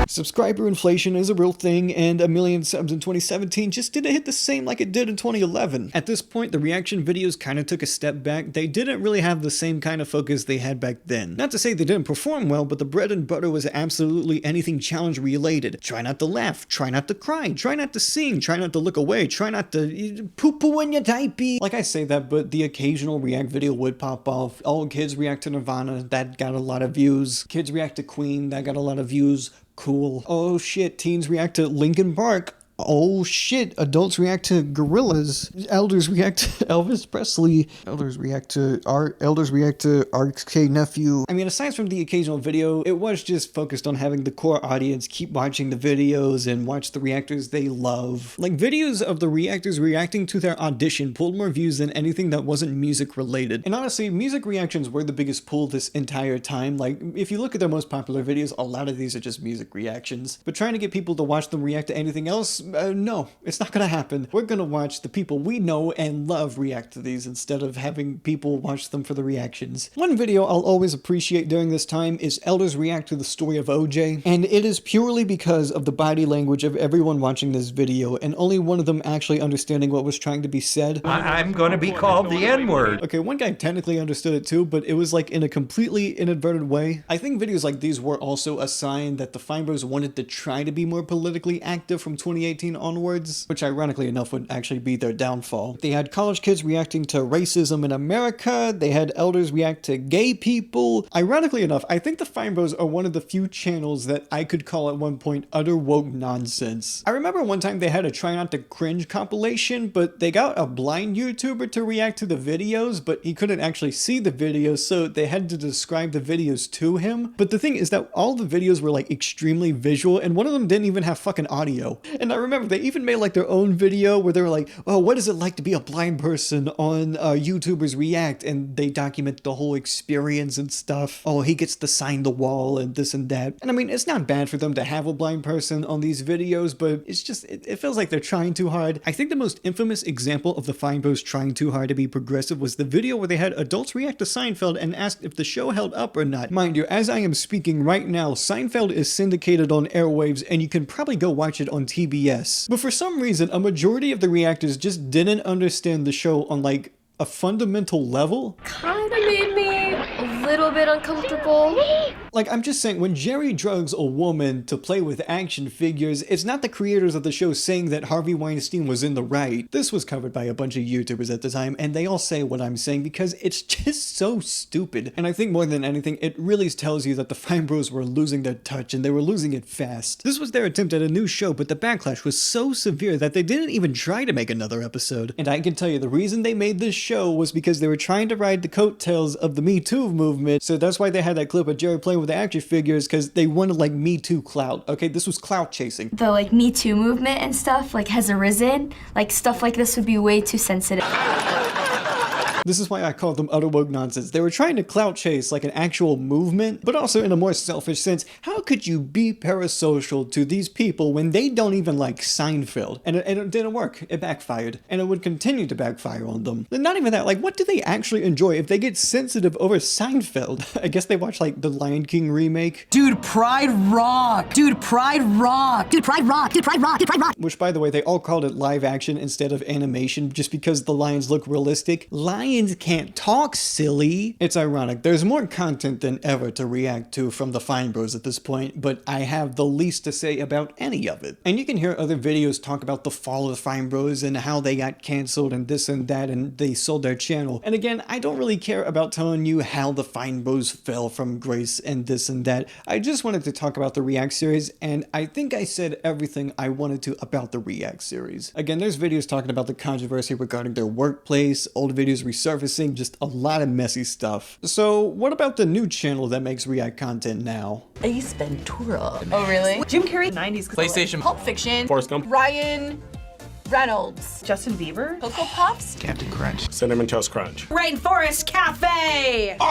subscriber inflation is a real thing, and 1 million subs in 2017 just didn't hit the same like it did in 2011. At this point, the reaction videos kind of took a step back. They didn't really have the same kind of focus they had back then. Not to say they didn't perform well, but the bread and butter was absolutely anything challenge related. Try not to laugh, try not to cry, try not to sing, try not to look away, try not to poo-poo in your diaper. Like I say that, but the occasional React video would pop off. All kids react to Nirvana, that got a lot of views. Kids react to Queen, that got a lot of views. Cool. Oh shit, teens react to Linkin Park. Oh shit, adults react to Gorillaz. Elders react to Elvis Presley. Elders react to RK Nephew. I mean, aside from the occasional video, it was just focused on having the core audience keep watching the videos and watch the reactors they love. Like, videos of the reactors reacting to their audition pulled more views than anything that wasn't music related. And honestly, music reactions were the biggest pull this entire time. Like, if you look at their most popular videos, a lot of these are just music reactions. But trying to get people to watch them react to anything else, no, it's not gonna happen. We're gonna watch the people we know and love react to these instead of having people watch them for the reactions. One video I'll always appreciate during this time is Elders react to the story of OJ, and it is purely because of the body language of everyone watching this video and only one of them actually understanding what was trying to be said. I'm gonna be called the N-word. Okay, one guy technically understood it too, but it was like in a completely inadvertent way. I think videos like these were also a sign that the finebros wanted to try to be more politically active from 2018 onwards, which ironically enough would actually be their downfall. They had college kids reacting to racism in America, they had elders react to gay people. Ironically enough, I think the finebros are one of the few channels that I could call at one point utter woke nonsense. I remember one time they had a Try Not to Cringe compilation, but they got a blind YouTuber to react to the videos, but he couldn't actually see the videos, so they had to describe the videos to him. But the thing is that all the videos were like extremely visual, and one of them didn't even have fucking audio. And I remember they even made like their own video where they were like, oh, what is it like to be a blind person on YouTubers React? And they document the whole experience and stuff. Oh, he gets to sign the wall and this and that. And I mean, it's not bad for them to have a blind person on these videos, but it's just, it feels like they're trying too hard. I think the most infamous example of the finebros trying too hard to be progressive was the video where they had adults react to Seinfeld and asked if the show held up or not. Mind you, as I am speaking right now, Seinfeld is syndicated on airwaves and you can probably go watch it on TBS. But for some reason, a majority of the reactors just didn't understand the show on like a fundamental level. Kind of made me a little bit bit uncomfortable. Like, I'm just saying, when Jerry drugs a woman to play with action figures, it's not the creators of the show saying that Harvey Weinstein was in the right. This was covered by a bunch of YouTubers at the time, and they all say what I'm saying because it's just so stupid. And I think more than anything, it really tells you that the finebros were losing their touch, and they were losing it fast. This was their attempt at a new show, but the backlash was so severe that they didn't even try to make another episode. And I can tell you, the reason they made this show was because they were trying to ride the coattails of the Me Too movement, so that's why they had that clip of Jerry playing with the action figures, because they wanted like Me Too clout. Okay, this was clout chasing. The like Me Too movement and stuff like has arisen. Like stuff like this would be way too sensitive. This is why I called them utter woke nonsense. They were trying to clout chase like an actual movement, but also in a more selfish sense. How could you be parasocial to these people when they don't even like Seinfeld? And it didn't work. It backfired. And it would continue to backfire on them. And not even that, like what do they actually enjoy if they get sensitive over Seinfeld? I guess they watch like the Lion King remake. Dude, Pride rock. Dude, Pride rock. Dude, Pride rock. Dude, Pride rock. Dude, Pride rock. Which, by the way, they all called it live action instead of animation just because the lions look realistic. Lions can't talk, silly. It's ironic. There's more content than ever to react to from the finebros at this point, but I have the least to say about any of it. And you can hear other videos talk about the fall of the finebros and how they got canceled and this and that and they sold their channel. And again, I don't really care about telling you how the finebros fell from grace and this and that. I just wanted to talk about the React series, and I think I said everything I wanted to about the React series. Again, there's videos talking about the controversy regarding their workplace, old videos resurfacing, just a lot of messy stuff. So what about the new channel that makes React content now? Ace Ventura. Oh, really? Jim Carrey. 90s. PlayStation. Pulp Fiction. Forrest Gump. Ryan Reynolds. Justin Bieber. Cocoa Puffs. Captain Crunch. Cinnamon Toast Crunch. Rainforest Cafe. Oh!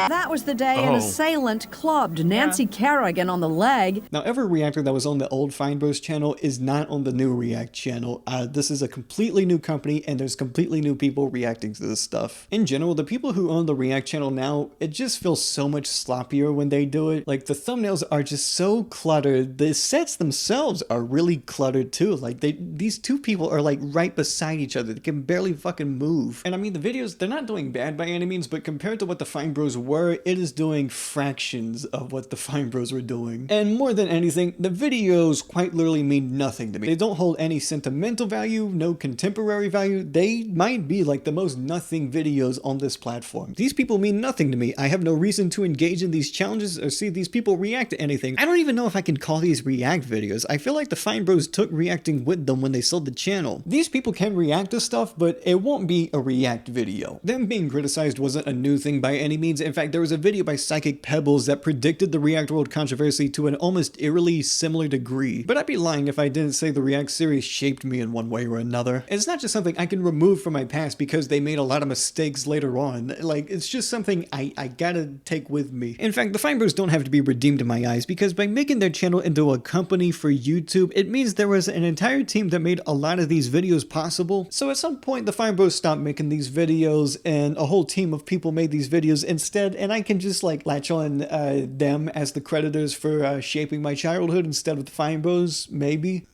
That was the day an assailant clubbed Nancy Kerrigan on the leg. Now, every reactor that was on the old finebros channel is not on the new React channel. This is a completely new company, and there's completely new people reacting to this stuff. In general, the people who own the React channel now, it just feels so much sloppier when they do it. Like, the thumbnails are just so cluttered. The sets themselves are really cluttered too. Like, these two people are like right beside each other. They can barely fucking move. And I mean, the videos, they're not doing bad by any means, but compared to what the finebros were, it is doing fractions of what the finebros were doing. And more than anything, the videos quite literally mean nothing to me. They don't hold any sentimental value, no contemporary value. They might be like the most nothing videos on this platform. These people mean nothing to me. I have no reason to engage in these challenges or see these people react to anything. I don't even know if I can call these react videos. I feel like the finebros took reacting with them when they sold the channel. These people can react to stuff, but it won't be a react video. Them being criticized wasn't a new thing by any means. In fact, there was a video by Psychic Pebbles that predicted the React World controversy to an almost eerily similar degree. But I'd be lying if I didn't say the React series shaped me in one way or another. It's not just something I can remove from my past because they made a lot of mistakes later on. Like, it's just something I gotta take with me. In fact, the finebros don't have to be redeemed in my eyes, because by making their channel into a company for YouTube, it means there was an entire team that made a lot of these videos possible. So at some point, the finebros stopped making these videos and a whole team of people made these videos instead, and I can just like latch on them as the creditors for shaping my childhood instead of the finebros, maybe.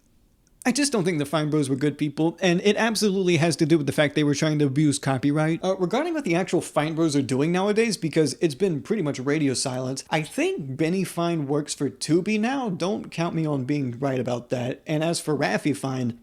I just don't think the finebros were good people, and it absolutely has to do with the fact they were trying to abuse copyright. Regarding what the actual finebros are doing nowadays, because it's been pretty much radio silence, I think Benny Fine works for Tubi now. Don't count me on being right about that. And as for Raffi Fine,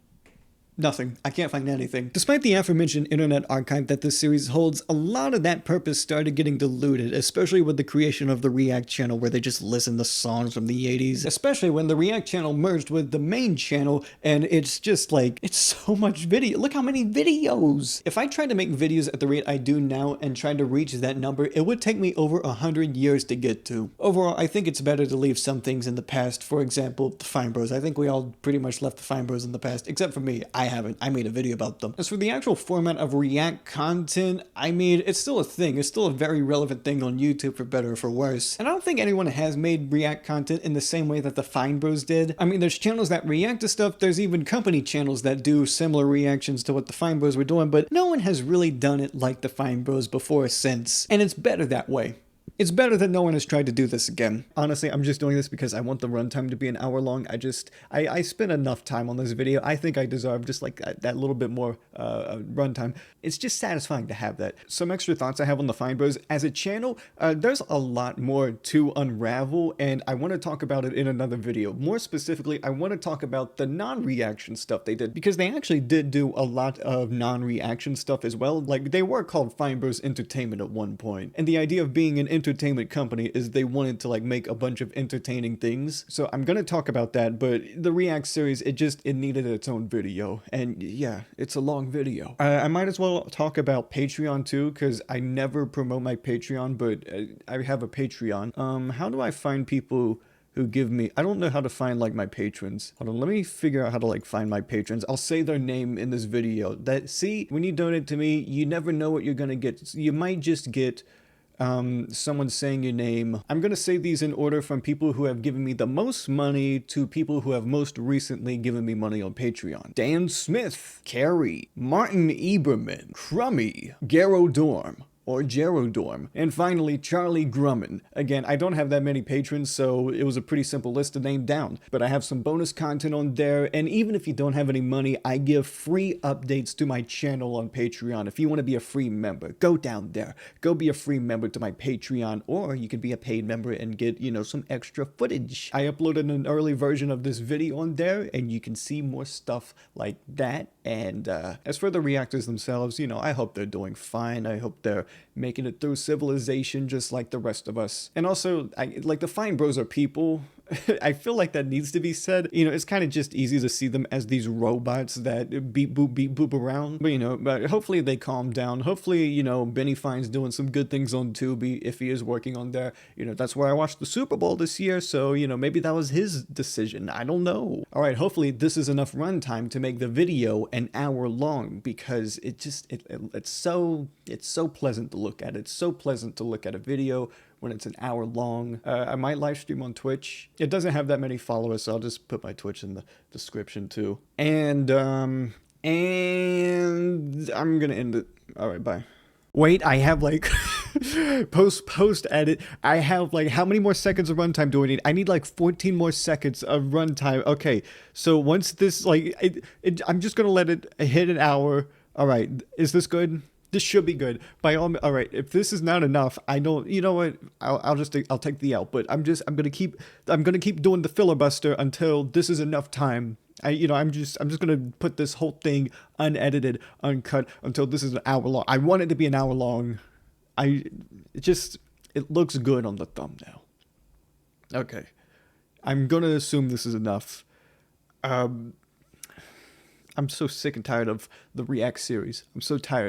nothing. I can't find anything. Despite the aforementioned internet archive that this series holds, a lot of that purpose started getting diluted, especially with the creation of the React channel where they just listen to songs from the 80s, especially when the React channel merged with the main channel, and it's just like, it's so much video. Look how many videos! If I tried to make videos at the rate I do now and tried to reach that number, it would take me over 100 years to get to. Overall, I think it's better to leave some things in the past. For example, the finebros. I think we all pretty much left the finebros in the past, except for me. I haven't. I made a video about them. As for the actual format of React content, I mean, it's still a thing. It's still a very relevant thing on YouTube, for better or for worse. And I don't think anyone has made React content in the same way that the finebros did. I mean, there's channels that react to stuff. There's even company channels that do similar reactions to what the finebros were doing, but no one has really done it like the finebros before or since. And it's better that way. It's better that no one has tried to do this again. Honestly, I'm just doing this because I want the runtime to be an hour long. I spent enough time on this video. I think I deserve just like that little bit more runtime. It's just satisfying to have that. Some extra thoughts I have on the finebros. As a channel, there's a lot more to unravel, and I want to talk about it in another video. More specifically, I want to talk about the non-reaction stuff they did, because they actually did do a lot of non-reaction stuff as well. Like, they were called Finebros Entertainment at one point, and the idea of being an entertainment company is they wanted to like make a bunch of entertaining things. So I'm gonna talk about that, but the React series, it needed its own video, and yeah, it's a long video. I might as well talk about Patreon too, because I never promote my Patreon, but I have a Patreon. How do I find people who give me, I don't know how to find like my patrons. Hold on, let me figure out how to like find my patrons. I'll say their name in this video. See, when you donate to me, you never know what you're gonna get. You might just get someone saying your name. I'm gonna say these in order from people who have given me the most money to people who have most recently given me money on Patreon. Dan Smith, Carrie, Martin Eberman, Crummy, Garo Dorm, or Gerodorm, and finally Charlie Grumman. Again, I don't have that many patrons, so it was a pretty simple list to name down, but I have some bonus content on there, and even if you don't have any money, I give free updates to my channel on Patreon. If you want to be a free member, go down there, go be a free member to my Patreon, or you can be a paid member and get, you know, some extra footage. I uploaded an early version of this video on there, and you can see more stuff like that. And as for the reactors themselves, you know, I hope they're doing fine. I hope they're making it through civilization just like the rest of us. And also, like, the finebros are people. I feel like that needs to be said. You know, it's kind of just easy to see them as these robots that beep boop around. But, you know, but hopefully they calm down. Hopefully, you know, Benny Fine's doing some good things on Tubi if he is working on there. You know, that's where I watched the Super Bowl this year, so, you know, maybe that was his decision. I don't know. All right, hopefully this is enough runtime to make the video an hour long, because it's so pleasant to look at. It's so pleasant to look at a video when it's an hour long. I might live stream on Twitch. It doesn't have that many followers, so I'll just put my Twitch in the description too. And I'm gonna end it. All right, bye. Wait, I have like post edit. I have like, how many more seconds of runtime do I need? I need like 14 more seconds of runtime. Okay, so once this like, I'm just gonna let it hit an hour. All right, is this good? This should be good. All right, if this is not enough, I don't, you know what? I'll take the L, but I'm gonna keep doing the filibuster until this is enough time. I'm just gonna put this whole thing unedited, uncut until this is an hour long. I want it to be an hour long. It looks good on the thumbnail. Okay, I'm gonna assume this is enough. I'm so sick and tired of the React series. I'm so tired.